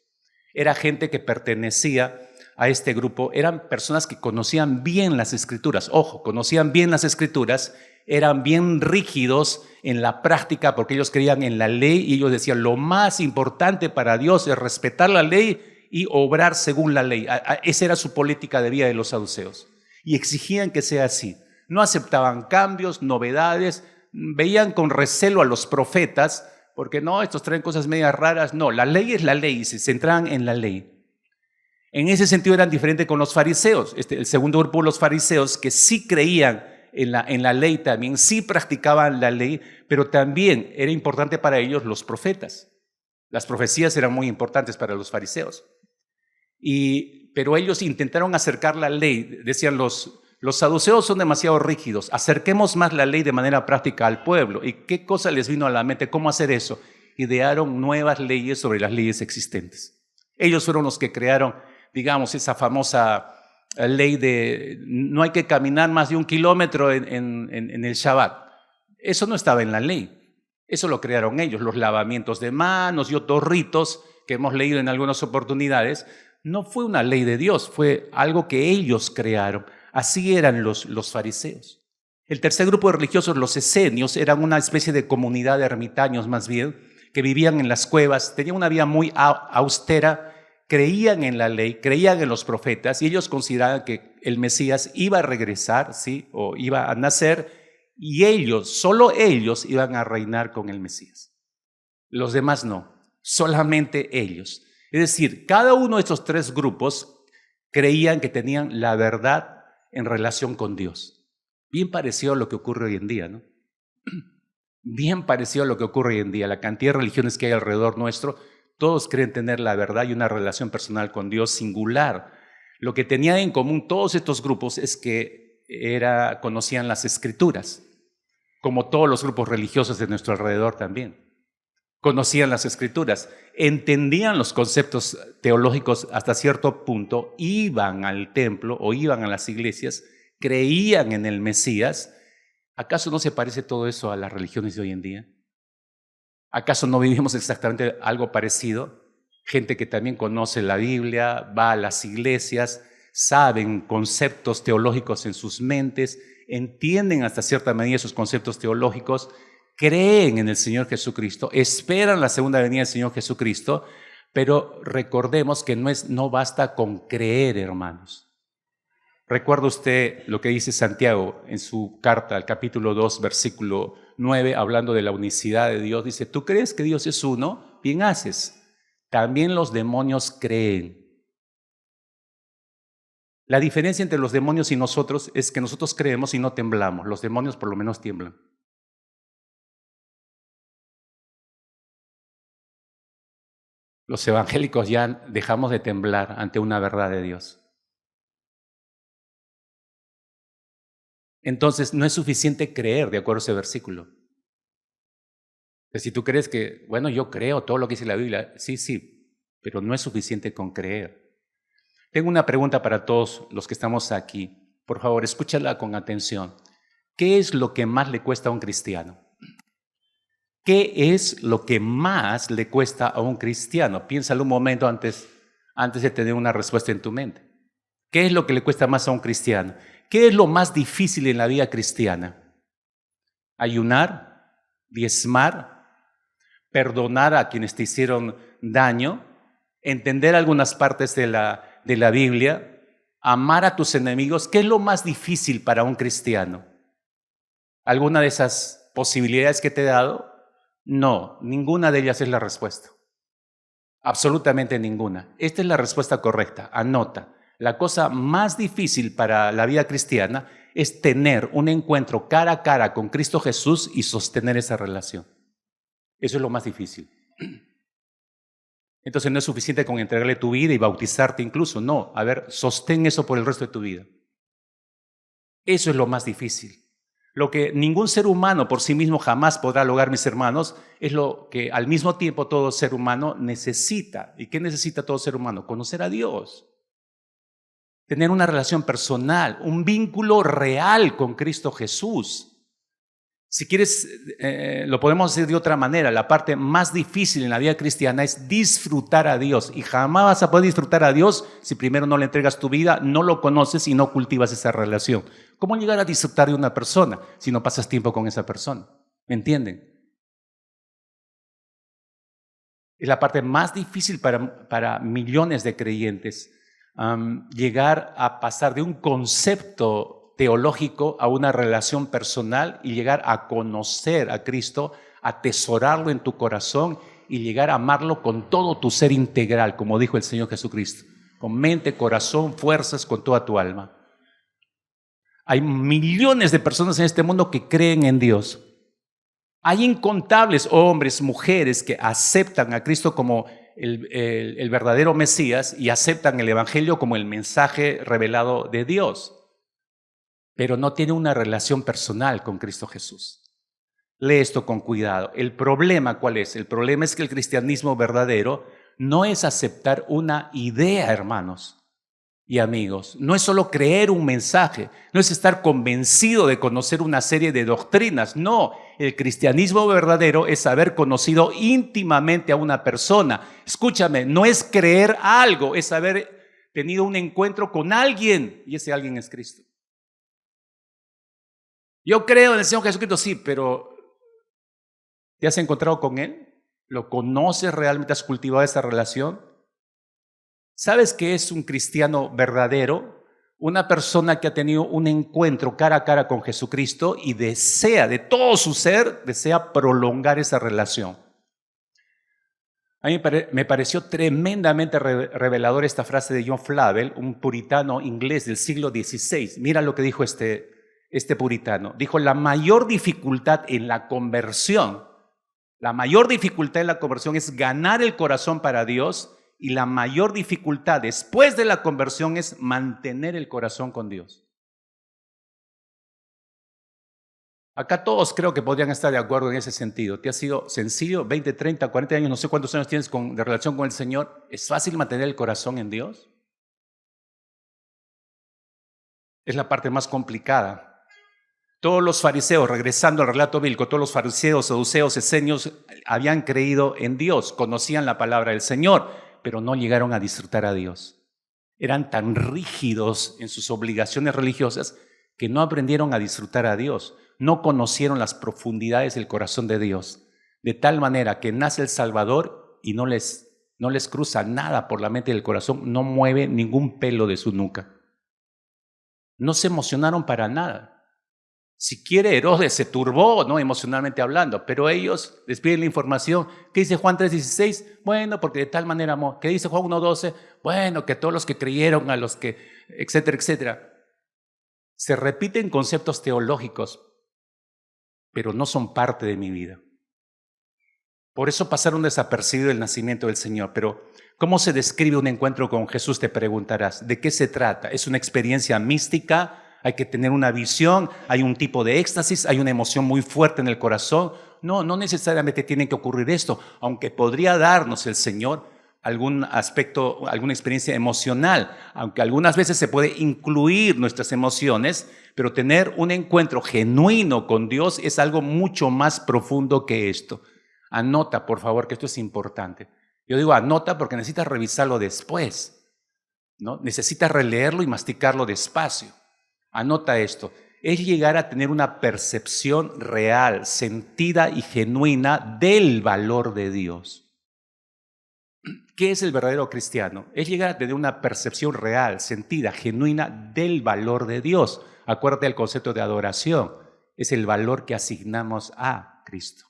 Era gente que pertenecía a este grupo, eran personas que conocían bien las escrituras. Ojo, conocían bien las escrituras, eran bien rígidos en la práctica porque ellos creían en la ley y ellos decían lo más importante para Dios es respetar la ley y obrar según la ley. Esa era su política de vida de los saduceos. Y exigían que sea así. No aceptaban cambios, novedades, veían con recelo a los profetas porque no, estos traen cosas medias raras. No, la ley es la ley y se centraban en la ley. En ese sentido eran diferentes con los fariseos. El segundo grupo, los fariseos, que sí creían en la ley también, sí practicaban la ley, pero también era importante para ellos los profetas. Las profecías eran muy importantes para los fariseos. Pero ellos intentaron acercar la ley. Decían los saduceos son demasiado rígidos, acerquemos más la ley de manera práctica al pueblo. ¿Y qué cosa les vino a la mente? ¿Cómo hacer eso? Idearon nuevas leyes sobre las leyes existentes. Ellos fueron los que crearon, digamos, esa famosa ley de no hay que caminar más de 1 kilómetro en el Shabbat. Eso no estaba en la ley, eso lo crearon ellos, los lavamientos de manos y otros ritos que hemos leído en algunas oportunidades. No fue una ley de Dios, fue algo que ellos crearon. Así eran los fariseos. El tercer grupo de religiosos, los esenios, eran una especie de comunidad de ermitaños más bien, que vivían en las cuevas, tenían una vida muy austera, creían en la ley, creían en los profetas y ellos consideraban que el Mesías iba a regresar, ¿sí? O iba a nacer y ellos, solo ellos iban a reinar con el Mesías. Los demás no, solamente ellos. Es decir, cada uno de estos tres grupos creían que tenían la verdad en relación con Dios. Bien parecido a lo que ocurre hoy en día, ¿no? Bien parecido a lo que ocurre hoy en día. La cantidad de religiones que hay alrededor nuestro, todos creen tener la verdad y una relación personal con Dios singular. Lo que tenían en común todos estos grupos es que conocían las escrituras, como todos los grupos religiosos de nuestro alrededor también. Conocían las escrituras, entendían los conceptos teológicos hasta cierto punto, iban al templo o iban a las iglesias, creían en el Mesías. ¿Acaso no se parece todo eso a las religiones de hoy en día? ¿Acaso no vivimos exactamente algo parecido? Gente que también conoce la Biblia, va a las iglesias, saben conceptos teológicos en sus mentes, entienden hasta cierta medida esos conceptos teológicos, creen en el Señor Jesucristo, esperan la segunda venida del Señor Jesucristo, pero recordemos que no basta con creer, hermanos. ¿Recuerda usted lo que dice Santiago en su carta, al capítulo 2, versículo 9, hablando de la unicidad de Dios? Dice, ¿tú crees que Dios es uno? Bien haces. También los demonios creen. La diferencia entre los demonios y nosotros es que nosotros creemos y no temblamos. Los demonios por lo menos tiemblan. Los evangélicos ya dejamos de temblar ante una verdad de Dios. Entonces, no es suficiente creer, de acuerdo a ese versículo. Si tú crees que, bueno, yo creo todo lo que dice la Biblia, sí, pero no es suficiente con creer. Tengo una pregunta para todos los que estamos aquí. Por favor, escúchala con atención. ¿Qué es lo que más le cuesta a un cristiano? ¿Qué es lo que más le cuesta a un cristiano? Piénsalo un momento antes de tener una respuesta en tu mente. ¿Qué es lo que le cuesta más a un cristiano? ¿Qué es lo más difícil en la vida cristiana? Ayunar, diezmar, perdonar a quienes te hicieron daño, entender algunas partes de la Biblia, amar a tus enemigos. ¿Qué es lo más difícil para un cristiano? ¿Alguna de esas posibilidades que te he dado? No, ninguna de ellas es la respuesta. Absolutamente ninguna. Esta es la respuesta correcta. Anota. La cosa más difícil para la vida cristiana es tener un encuentro cara a cara con Cristo Jesús y sostener esa relación. Eso es lo más difícil. Entonces no es suficiente con entregarle tu vida y bautizarte incluso. No, a ver, sostén eso por el resto de tu vida. Eso es lo más difícil. Lo que ningún ser humano por sí mismo jamás podrá lograr, mis hermanos, es lo que al mismo tiempo todo ser humano necesita. ¿Y qué necesita todo ser humano? Conocer a Dios. Tener una relación personal, un vínculo real con Cristo Jesús. Si quieres, lo podemos decir de otra manera, la parte más difícil en la vida cristiana es disfrutar a Dios. Y jamás vas a poder disfrutar a Dios si primero no le entregas tu vida, no lo conoces y no cultivas esa relación. ¿Cómo llegar a disfrutar de una persona si no pasas tiempo con esa persona? ¿Me entienden? Es la parte más difícil para millones de creyentes, llegar a pasar de un concepto teológico a una relación personal y llegar a conocer a Cristo, atesorarlo en tu corazón y llegar a amarlo con todo tu ser integral, como dijo el Señor Jesucristo, con mente, corazón, fuerzas, con toda tu alma. Hay millones de personas en este mundo que creen en Dios. Hay incontables hombres, mujeres que aceptan a Cristo como el verdadero Mesías y aceptan el Evangelio como el mensaje revelado de Dios, pero no tienen una relación personal con Cristo Jesús. Lee esto con cuidado. ¿El problema cuál es? El problema es que el cristianismo verdadero no es aceptar una idea, hermanos y amigos. No es solo creer un mensaje, no es estar convencido de conocer una serie de doctrinas. No, el cristianismo verdadero es haber conocido íntimamente a una persona. Escúchame, no es creer algo, es haber tenido un encuentro con alguien y ese alguien es Cristo. Yo creo en el Señor Jesucristo, sí, pero ¿te has encontrado con Él? ¿Lo conoces realmente? ¿Has cultivado esa relación? ¿Sabes qué es un cristiano verdadero? Una persona que ha tenido un encuentro cara a cara con Jesucristo y desea, de todo su ser, desea prolongar esa relación. A mí me pareció tremendamente revelador esta frase de John Flavel, un puritano inglés del siglo XVI. Mira lo que dijo este puritano. Dijo, la mayor dificultad en la conversión es ganar el corazón para Dios, y la mayor dificultad después de la conversión es mantener el corazón con Dios. Acá todos creo que podrían estar de acuerdo en ese sentido. ¿Te ha sido sencillo? 20, 30, 40 años, no sé cuántos años tienes de relación con el Señor. ¿Es fácil mantener el corazón en Dios? Es la parte más complicada. Todos los fariseos, regresando al relato bíblico, todos los fariseos, saduceos, esenios habían creído en Dios, conocían la palabra del Señor, pero no llegaron a disfrutar a Dios. Eran tan rígidos en sus obligaciones religiosas que no aprendieron a disfrutar a Dios, no conocieron las profundidades del corazón de Dios, de tal manera que nace el Salvador y no les cruza nada por la mente del corazón, no mueve ningún pelo de su nuca. No se emocionaron para nada. Si quiere, Herodes se turbó, ¿no?, emocionalmente hablando, pero ellos les piden la información. ¿Qué dice Juan 3:16? Bueno, porque de tal manera amó. ¿Qué dice Juan 1:12? Bueno, que todos los que creyeron, a los que, etcétera, etcétera. Se repiten conceptos teológicos, pero no son parte de mi vida. Por eso pasaron desapercibido el nacimiento del Señor. Pero, ¿cómo se describe un encuentro con Jesús? Te preguntarás. ¿De qué se trata? ¿Es una experiencia mística? Hay que tener una visión, hay un tipo de éxtasis, hay una emoción muy fuerte en el corazón. No necesariamente tiene que ocurrir esto, aunque podría darnos el Señor algún aspecto, alguna experiencia emocional, aunque algunas veces se puede incluir nuestras emociones, pero tener un encuentro genuino con Dios es algo mucho más profundo que esto. Anota, por favor, que esto es importante. Yo digo anota porque necesitas revisarlo después, ¿no? Necesitas releerlo y masticarlo despacio. Anota esto, es llegar a tener una percepción real, sentida y genuina del valor de Dios. ¿Qué es el verdadero cristiano? Es llegar a tener una percepción real, sentida, genuina del valor de Dios. Acuérdate del concepto de adoración. Es el valor que asignamos a Cristo.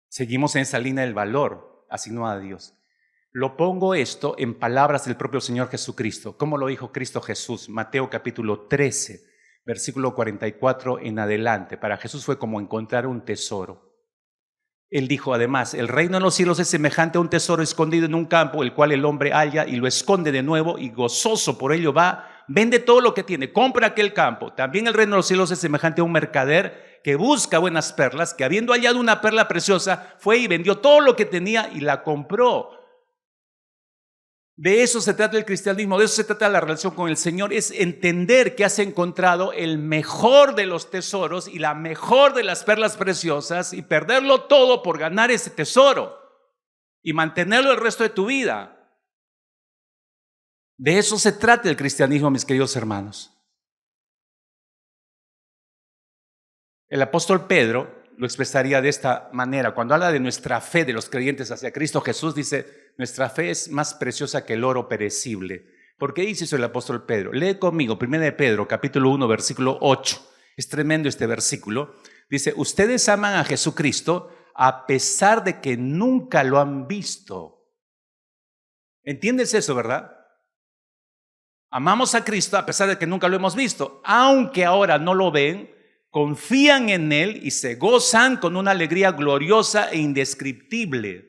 Seguimos en esa línea del valor asignado a Dios. Lo pongo esto en palabras del propio Señor Jesucristo. ¿Cómo lo dijo Cristo Jesús? Mateo capítulo 13, versículo 44 en adelante. Para Jesús fue como encontrar un tesoro. Él dijo además, el reino de los cielos es semejante a un tesoro escondido en un campo, el cual el hombre halla y lo esconde de nuevo y gozoso por ello va, vende todo lo que tiene, compra aquel campo. También el reino de los cielos es semejante a un mercader que busca buenas perlas, que habiendo hallado una perla preciosa, fue y vendió todo lo que tenía y la compró. De eso se trata el cristianismo, de eso se trata la relación con el Señor, es entender que has encontrado el mejor de los tesoros y la mejor de las perlas preciosas y perderlo todo por ganar ese tesoro y mantenerlo el resto de tu vida. De eso se trata el cristianismo, mis queridos hermanos. El apóstol Pedro lo expresaría de esta manera. Cuando habla de nuestra fe de los creyentes hacia Cristo Jesús, dice, nuestra fe es más preciosa que el oro perecible. ¿Por qué dice eso el apóstol Pedro? Lee conmigo, 1 de Pedro, capítulo 1, versículo 8. Es tremendo este versículo. Dice, ustedes aman a Jesucristo a pesar de que nunca lo han visto. ¿Entiendes eso, verdad? Amamos a Cristo a pesar de que nunca lo hemos visto. Aunque ahora no lo ven, confían en Él y se gozan con una alegría gloriosa e indescriptible.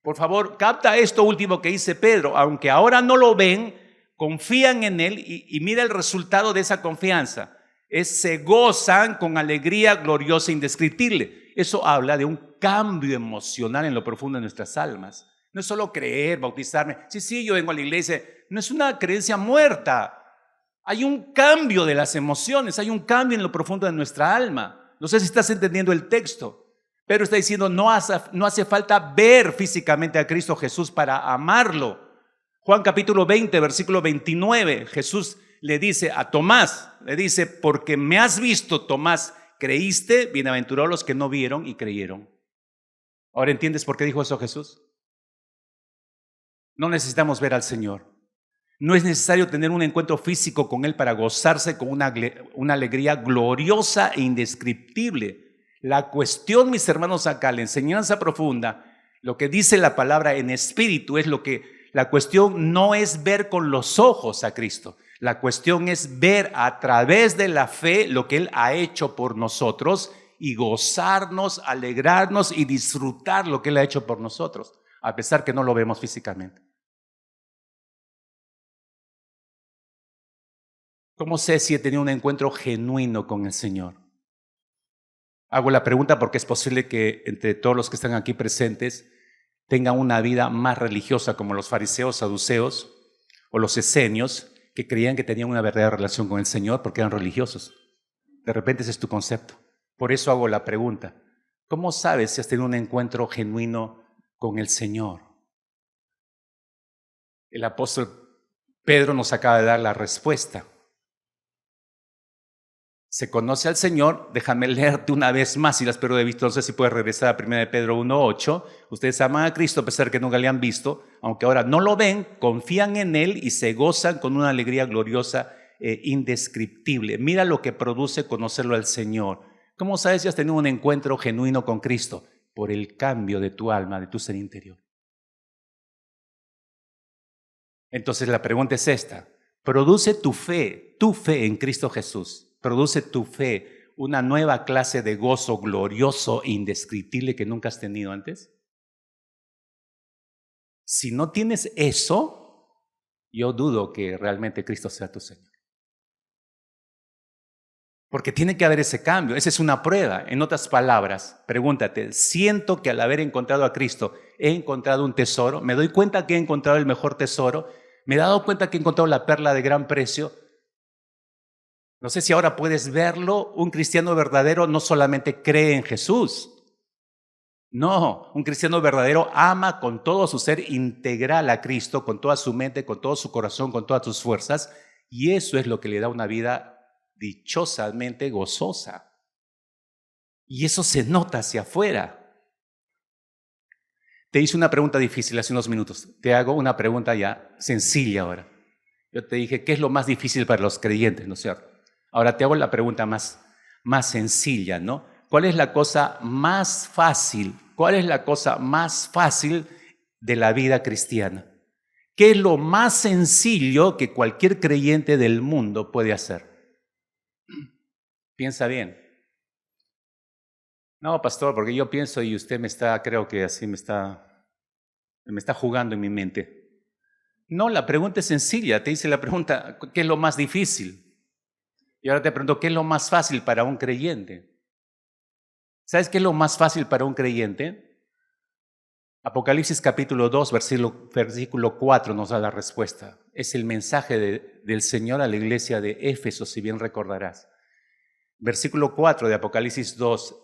Por favor, capta esto último que dice Pedro. Aunque ahora no lo ven, confían en Él y mira el resultado de esa confianza. Se gozan con alegría gloriosa e indescriptible. Eso habla de un cambio emocional en lo profundo de nuestras almas. No es solo creer, bautizarme. Sí, yo vengo a la iglesia. No es una creencia muerta. Hay un cambio de las emociones, hay un cambio en lo profundo de nuestra alma. No sé si estás entendiendo el texto. Pedro está diciendo, no hace falta ver físicamente a Cristo Jesús para amarlo. Juan capítulo 20, versículo 29, Jesús le dice a Tomás, le dice, porque me has visto, Tomás, creíste, bienaventurados los que no vieron y creyeron. ¿Ahora entiendes por qué dijo eso Jesús? No necesitamos ver al Señor. No es necesario tener un encuentro físico con Él para gozarse con una alegría gloriosa e indescriptible. La cuestión, mis hermanos, acá, la enseñanza profunda, lo que dice la palabra en espíritu es la cuestión no es ver con los ojos a Cristo. La cuestión es ver a través de la fe lo que Él ha hecho por nosotros y gozarnos, alegrarnos y disfrutar lo que Él ha hecho por nosotros, a pesar que no lo vemos físicamente. ¿Cómo sé si he tenido un encuentro genuino con el Señor? Hago la pregunta porque es posible que entre todos los que están aquí presentes tengan una vida más religiosa como los fariseos, saduceos o los esenios que creían que tenían una verdadera relación con el Señor porque eran religiosos. De repente ese es tu concepto. Por eso hago la pregunta. ¿Cómo sabes si has tenido un encuentro genuino con el Señor? El apóstol Pedro nos acaba de dar la respuesta. Se conoce al Señor, déjame leerte una vez más y las pierdo de vista, no sé si puedes regresar a 1 de Pedro 1:8. Ustedes aman a Cristo a pesar que nunca le han visto, aunque ahora no lo ven, confían en Él y se gozan con una alegría gloriosa e indescriptible. Mira lo que produce conocerlo al Señor. ¿Cómo sabes si has tenido un encuentro genuino con Cristo? Por el cambio de tu alma, de tu ser interior. Entonces la pregunta es esta: ¿produce tu fe en Cristo Jesús? ¿Produce tu fe una nueva clase de gozo glorioso e indescriptible que nunca has tenido antes? Si no tienes eso, yo dudo que realmente Cristo sea tu Señor. Porque tiene que haber ese cambio, esa es una prueba. En otras palabras, pregúntate, ¿siento que al haber encontrado a Cristo he encontrado un tesoro? ¿Me doy cuenta que he encontrado el mejor tesoro? ¿Me he dado cuenta que he encontrado la perla de gran precio? No sé si ahora puedes verlo. Un cristiano verdadero no solamente cree en Jesús. No, un cristiano verdadero ama con todo su ser integral a Cristo, con toda su mente, con todo su corazón, con todas sus fuerzas. Y eso es lo que le da una vida dichosamente gozosa. Y eso se nota hacia afuera. Te hice una pregunta difícil hace unos minutos. Te hago una pregunta ya sencilla ahora. Yo te dije, ¿qué es lo más difícil para los creyentes, no es cierto? Ahora te hago la pregunta más sencilla, ¿no? ¿Cuál es la cosa más fácil? ¿Cuál es la cosa más fácil de la vida cristiana? ¿Qué es lo más sencillo que cualquier creyente del mundo puede hacer? Piensa bien. No, pastor, porque yo pienso y usted creo que así me está jugando en mi mente. No, la pregunta es sencilla. Te hice la pregunta, ¿qué es lo más difícil? Y ahora te pregunto, ¿qué es lo más fácil para un creyente? ¿Sabes qué es lo más fácil para un creyente? Apocalipsis capítulo 2, versículo 4 nos da la respuesta. Es el mensaje del Señor a la iglesia de Éfeso, si bien recordarás. Versículo 4 de Apocalipsis 2,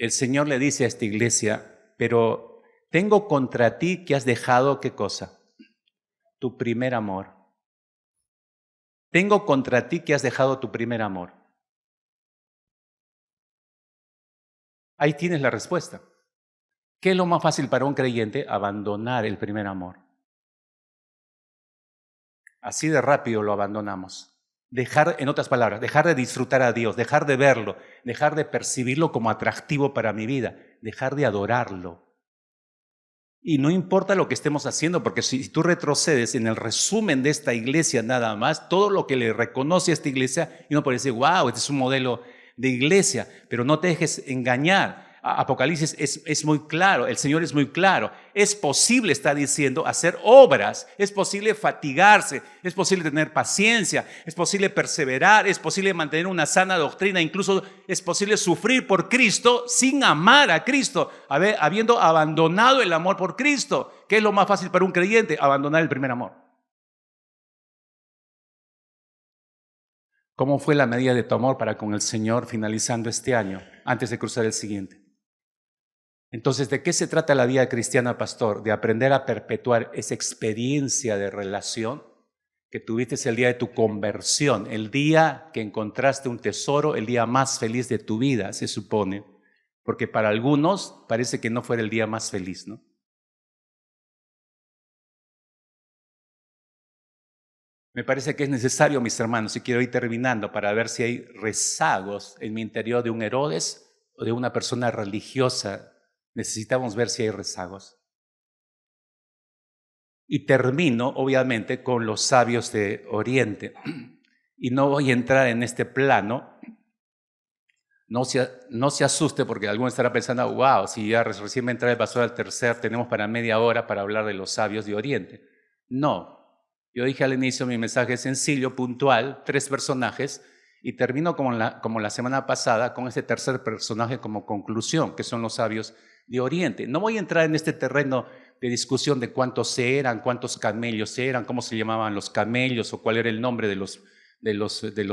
el Señor le dice a esta iglesia, pero tengo contra ti que has dejado, ¿qué cosa? Tu primer amor. Tengo contra ti que has dejado tu primer amor. Ahí tienes la respuesta. ¿Qué es lo más fácil para un creyente? Abandonar el primer amor. Así de rápido lo abandonamos. En otras palabras, dejar de disfrutar a Dios, dejar de verlo, dejar de percibirlo como atractivo para mi vida, dejar de adorarlo. Y no importa lo que estemos haciendo, porque si tú retrocedes en el resumen de esta iglesia nada más, todo lo que le reconoce a esta iglesia, y uno puede decir, wow, este es un modelo de iglesia, pero no te dejes engañar. Apocalipsis es muy claro, el Señor es muy claro. Es posible, está diciendo, hacer obras, es posible fatigarse, es posible tener paciencia, es posible perseverar, es posible mantener una sana doctrina, incluso es posible sufrir por Cristo sin amar a Cristo, habiendo abandonado el amor por Cristo. ¿Qué es lo más fácil para un creyente? Abandonar el primer amor. ¿Cómo fue la medida de tu amor para con el Señor finalizando este año, antes de cruzar el siguiente? Entonces, ¿de qué se trata la vida cristiana, pastor? De aprender a perpetuar esa experiencia de relación que tuviste el día de tu conversión, el día que encontraste un tesoro, el día más feliz de tu vida, se supone. Porque para algunos parece que no fuera el día más feliz, ¿no? Me parece que es necesario, mis hermanos, y quiero ir terminando para ver si hay rezagos en mi interior de un Herodes o de una persona religiosa. Necesitamos ver si hay rezagos. Y termino, obviamente, con los sabios de Oriente. Y no voy a entrar en este plano. No se asuste porque alguno estará pensando, wow, si ya recién me entra el pastor al tercer, tenemos para media hora para hablar de los sabios de Oriente. No. Yo dije al inicio mi mensaje es sencillo, puntual, 3 personajes, y termino como la semana pasada con ese tercer personaje como conclusión, que son los sabios de Oriente. No voy a entrar en este terreno de discusión de cuántos eran, cuántos camellos eran, cómo se llamaban los camellos o cuál era el nombre de los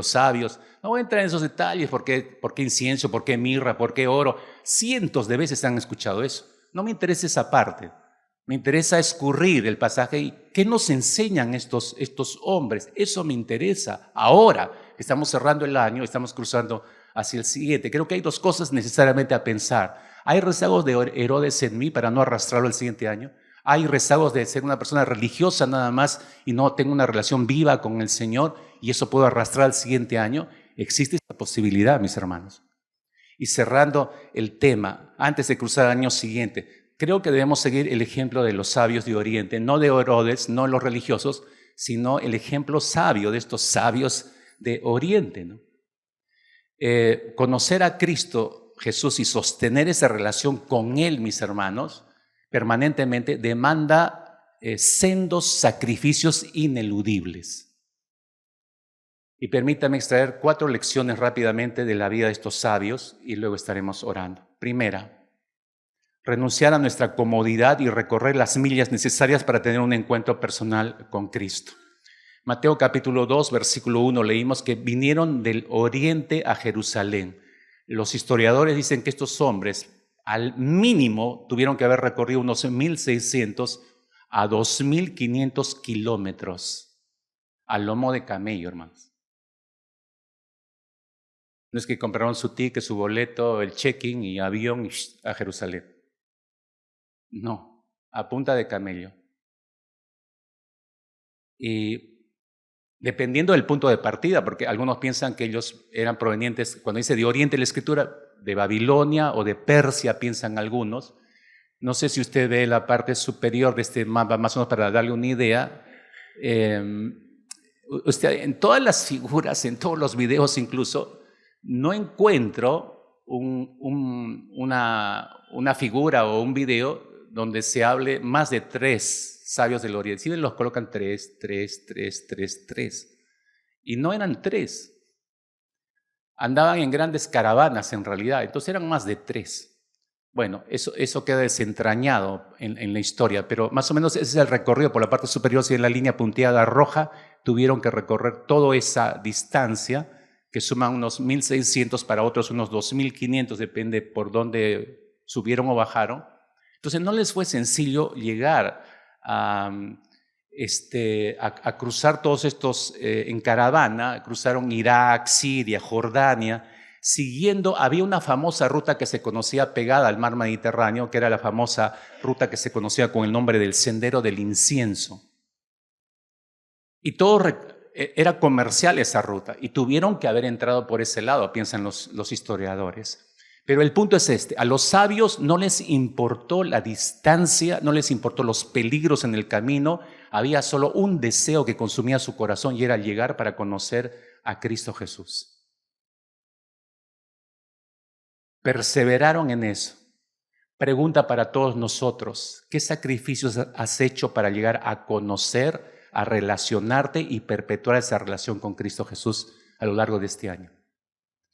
sabios. No voy a entrar en esos detalles, por qué incienso, por qué mirra, por qué oro. Cientos de veces han escuchado eso. No me interesa esa parte. Me interesa escurrir el pasaje y qué nos enseñan estos hombres. Eso me interesa. Ahora estamos cerrando el año, estamos cruzando hacia el siguiente. Creo que hay 2 cosas necesariamente a pensar. ¿Hay rezagos de Herodes en mí para no arrastrarlo el siguiente año? ¿Hay rezagos de ser una persona religiosa nada más y no tengo una relación viva con el Señor y eso puedo arrastrar al siguiente año? Existe esta posibilidad, mis hermanos. Y cerrando el tema, antes de cruzar el año siguiente, creo que debemos seguir el ejemplo de los sabios de Oriente, no de Herodes, no los religiosos, sino el ejemplo sabio de estos sabios de Oriente, ¿no? Conocer a Cristo Jesús y sostener esa relación con Él, mis hermanos, permanentemente demanda sendos sacrificios ineludibles. Y permítame extraer 4 lecciones rápidamente de la vida de estos sabios y luego estaremos orando. Primera, renunciar a nuestra comodidad y recorrer las millas necesarias para tener un encuentro personal con Cristo. Mateo capítulo 2, versículo 1, leímos que vinieron del oriente a Jerusalén. Los historiadores dicen que estos hombres, al mínimo, tuvieron que haber recorrido unos 1,600 a 2,500 kilómetros al lomo de camello, hermanos. No es que compraron su ticket, su boleto, el check-in y avión a Jerusalén. No. a punta de camello. Y dependiendo del punto de partida, porque algunos piensan que ellos eran provenientes, cuando dice de Oriente la Escritura, de Babilonia o de Persia, piensan algunos. No sé si usted ve la parte superior de este mapa, más o menos para darle una idea. Usted, en todas las figuras, en todos los videos incluso, no encuentro una figura o un video donde se hable más de 3 sabios del Oriente. Si los colocan 3. Y no eran 3. Andaban en grandes caravanas en realidad, entonces eran más de 3. Bueno, eso queda desentrañado en la historia, pero más o menos ese es el recorrido. Por la parte superior, si en la línea punteada roja, tuvieron que recorrer toda esa distancia, que suman unos 1.600, para otros unos 2.500, depende por dónde subieron o bajaron. Entonces no les fue sencillo llegar a cruzar todos estos en caravana. Cruzaron Irak, Siria, Jordania, siguiendo, había una famosa ruta que se conocía pegada al mar Mediterráneo, que era la famosa ruta que se conocía con el nombre del Sendero del Incienso. Y todo era comercial esa ruta, y tuvieron que haber entrado por ese lado, piensan los historiadores. Pero el punto es este: a los sabios no les importó la distancia, no les importó los peligros en el camino, había solo un deseo que consumía su corazón, y era llegar para conocer a Cristo Jesús. Perseveraron en eso. Pregunta para todos nosotros: ¿qué sacrificios has hecho para llegar a conocer, a relacionarte y perpetuar esa relación con Cristo Jesús a lo largo de este año?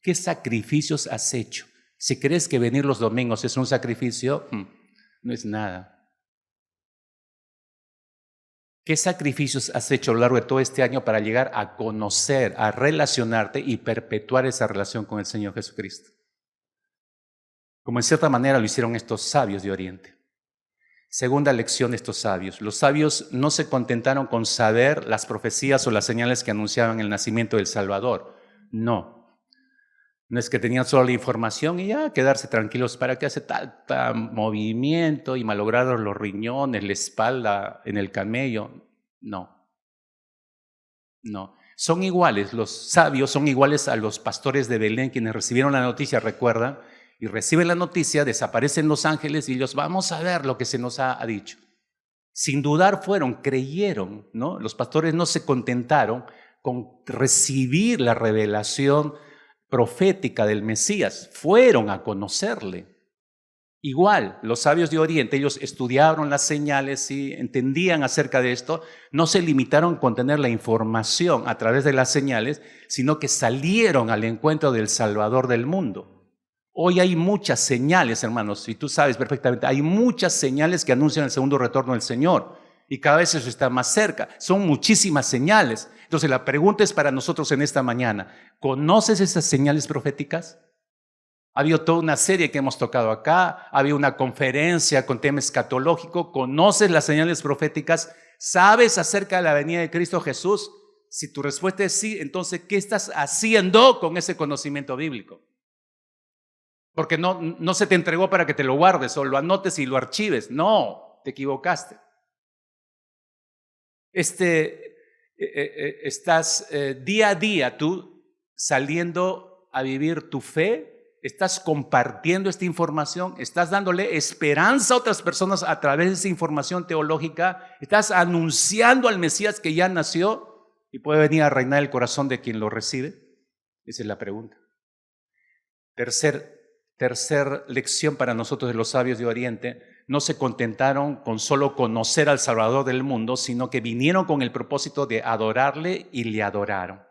¿Qué sacrificios has hecho? Si crees que venir los domingos es un sacrificio, no es nada. ¿Qué sacrificios has hecho a lo largo de todo este año para llegar a conocer, a relacionarte y perpetuar esa relación con el Señor Jesucristo? Como en cierta manera lo hicieron estos sabios de Oriente. Segunda lección de estos sabios: los sabios no se contentaron con saber las profecías o las señales que anunciaban el nacimiento del Salvador. No es que tenían solo la información y ya quedarse tranquilos. ¿Para qué hace tal movimiento y malograron los riñones, la espalda en el camello? No. Son iguales, los sabios son iguales a los pastores de Belén, quienes recibieron la noticia, ¿recuerdan? Y reciben la noticia, desaparecen los ángeles y ellos: vamos a ver lo que se nos ha dicho. Sin dudar fueron, creyeron, ¿no? Los pastores no se contentaron con recibir la revelación profética del Mesías, fueron a conocerle. Igual, los sabios de Oriente, ellos estudiaron las señales y entendían acerca de esto. No se limitaron con tener la información a través de las señales, sino que salieron al encuentro del Salvador del mundo. Hoy hay muchas señales, hermanos, y tú sabes perfectamente, hay muchas señales que anuncian el segundo retorno del Señor, y cada vez eso está más cerca. Son muchísimas señales. Entonces la pregunta es para nosotros en esta mañana: ¿conoces esas señales proféticas? Ha habido toda una serie que hemos tocado acá, había una conferencia con tema escatológico. ¿Conoces las señales proféticas? ¿Sabes acerca de la venida de Cristo Jesús? Si tu respuesta es sí, entonces ¿qué estás haciendo con ese conocimiento bíblico? Porque no se te entregó para que te lo guardes o lo anotes y lo archives. No, te equivocaste. Estás día a día tú saliendo a vivir tu fe, estás compartiendo esta información, estás dándole esperanza a otras personas a través de esa información teológica, estás anunciando al Mesías que ya nació y puede venir a reinar el corazón de quien lo recibe. Esa es la pregunta. Tercer lección para nosotros de los sabios de Oriente: no se contentaron con solo conocer al Salvador del mundo, sino que vinieron con el propósito de adorarle y le adoraron.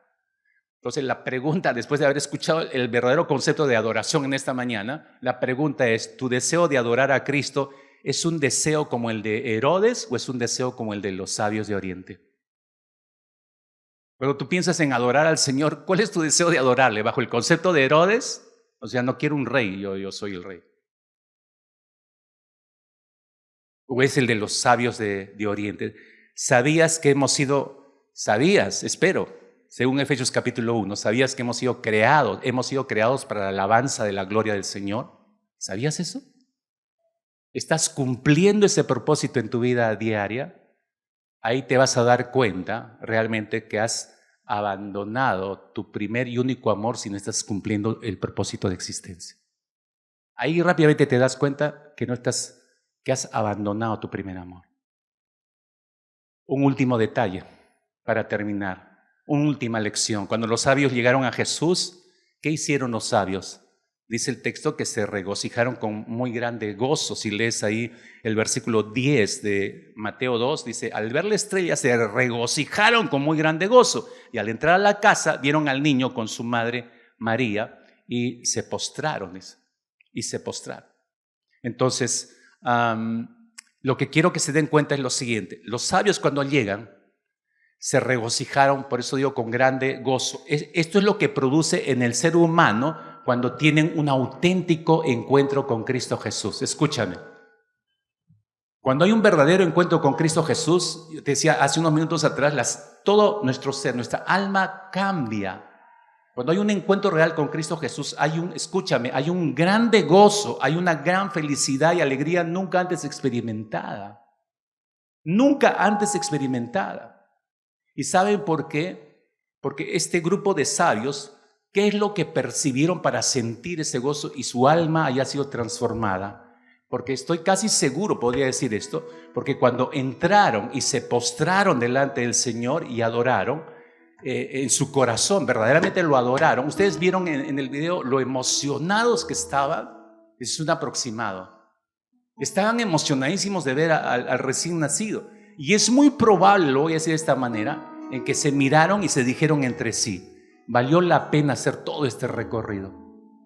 Entonces la pregunta, después de haber escuchado el verdadero concepto de adoración en esta mañana, la pregunta es: ¿tu deseo de adorar a Cristo es un deseo como el de Herodes o es un deseo como el de los sabios de Oriente? Cuando tú piensas en adorar al Señor, ¿cuál es tu deseo de adorarle? ¿Bajo el concepto de Herodes? O sea, no quiero un rey, yo soy el rey. ¿O es el de los sabios de Oriente? Espero, según Efesios capítulo 1, ¿sabías que hemos sido creados para la alabanza de la gloria del Señor? ¿Sabías eso? estás cumpliendo ese propósito en tu vida diaria, ahí te vas a dar cuenta realmente que has abandonado tu primer y único amor si no estás cumpliendo el propósito de existencia. Ahí rápidamente te das cuenta que que has abandonado tu primer amor. Un último detalle para terminar, una última lección. Cuando los sabios llegaron a Jesús, ¿qué hicieron los sabios? Dice el texto que se regocijaron con muy grande gozo. Si lees ahí el versículo 10 de Mateo 2, dice, al ver la estrella se regocijaron con muy grande gozo. Y al entrar a la casa vieron al niño con su madre María y se postraron. Y se postraron. Entonces, lo que quiero que se den cuenta es lo siguiente. Los sabios cuando llegan se regocijaron, por eso digo con grande gozo. Esto es lo que produce en el ser humano cuando tienen un auténtico encuentro con Cristo Jesús. Escúchame. Cuando hay un verdadero encuentro con Cristo Jesús, yo te decía hace unos minutos atrás, todo nuestro ser, nuestra alma cambia. Cuando hay un encuentro real con Cristo Jesús, hay un grande gozo, hay una gran felicidad y alegría nunca antes experimentada. Nunca antes experimentada. ¿Y saben por qué? Porque este grupo de sabios, ¿qué es lo que percibieron para sentir ese gozo y su alma haya sido transformada? Porque estoy casi seguro, podría decir esto, porque cuando entraron y se postraron delante del Señor y adoraron, en su corazón, verdaderamente lo adoraron. Ustedes vieron en el video lo emocionados que estaban. Es un aproximado. Estaban emocionadísimos de ver al recién nacido. Y es muy probable, lo voy a decir de esta manera, en que se miraron y se dijeron entre sí, valió la pena hacer todo este recorrido.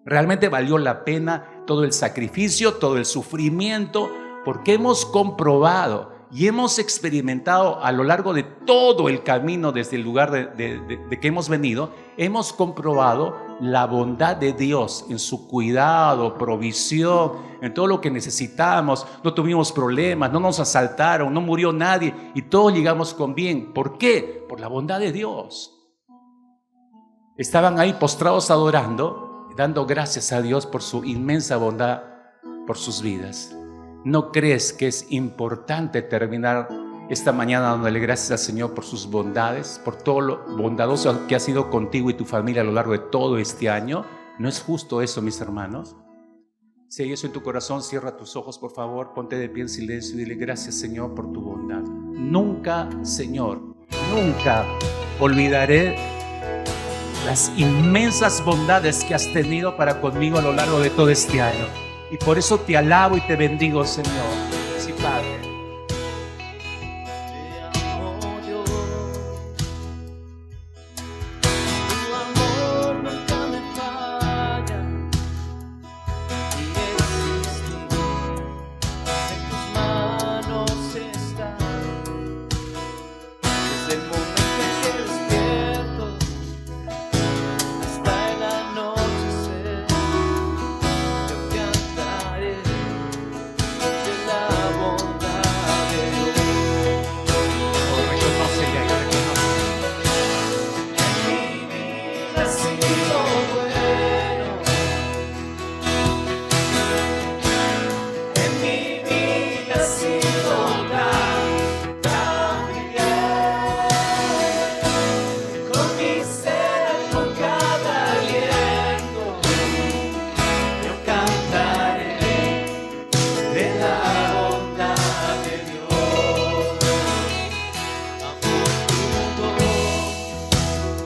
Realmente valió la pena todo el sacrificio, todo el sufrimiento, porque hemos comprobado y hemos experimentado a lo largo de todo el camino desde el lugar de que hemos venido, hemos comprobado la bondad de Dios en su cuidado, provisión, en todo lo que necesitamos. No tuvimos problemas, no nos asaltaron, no murió nadie y todos llegamos con bien. ¿Por qué? Por la bondad de Dios. Estaban ahí postrados adorando, dando gracias a Dios por su inmensa bondad por sus vidas. ¿No crees que es importante terminar esta mañana dándole gracias al Señor por sus bondades, por todo lo bondadoso que ha sido contigo y tu familia a lo largo de todo este año? ¿No es justo eso, mis hermanos? Si hay eso en tu corazón, cierra tus ojos, por favor, ponte de pie en silencio y dile gracias, Señor, por tu bondad. Nunca, Señor, nunca olvidaré las inmensas bondades que has tenido para conmigo a lo largo de todo este año. Y por eso te alabo y te bendigo, Señor. Sí, Padre. Te amo, Dios. Tu amor nunca me falla. Y existir en tus manos está. Desde el momento en que despierto hasta el anochecer.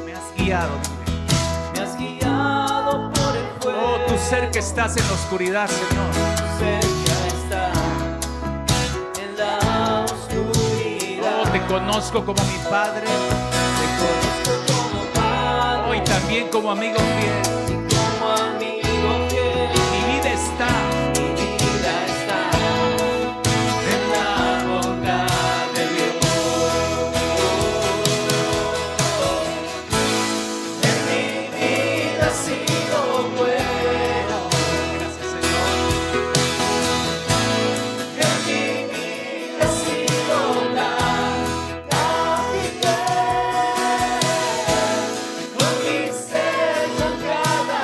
Me has guiado por el fuego. Oh, tu ser que estás en la oscuridad, Señor. Tu ser que está en la oscuridad. Oh, te conozco como mi Padre. Te conozco como Padre. Hoy también como amigo fiel. Y como amigo fiel. Mi vida está en la bondad de Dios. En mi vida ha sido bueno. Gracias, Señor. En mi vida ha sido larga y fiel. Con mi ser con cada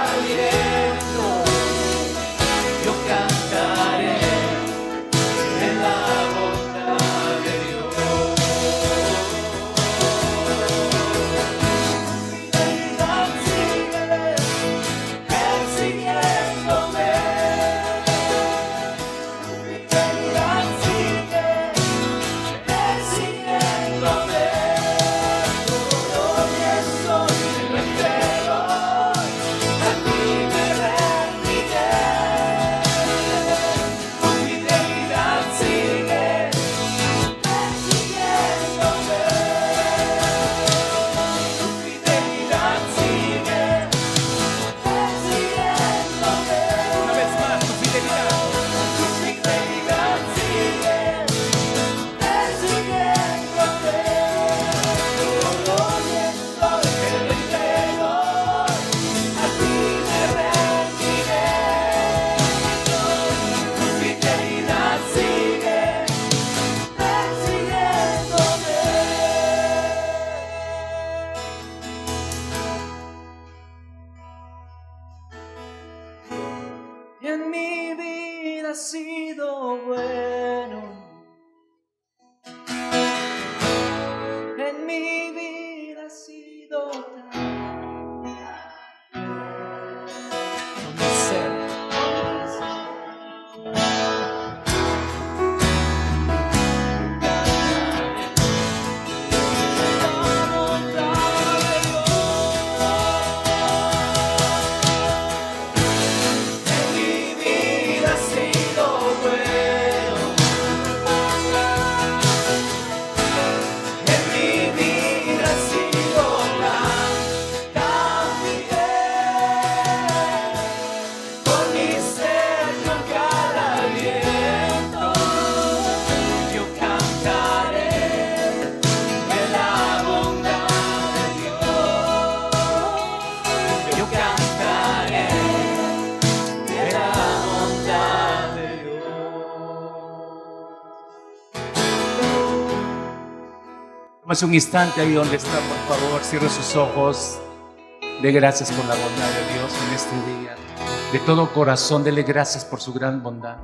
has sido bueno. En mi vida has sido tan. Con mi ser. Tomas un instante ahí donde está, por favor, cierre sus ojos. Dé gracias por la bondad de Dios en este día. De todo corazón, dele gracias por su gran bondad.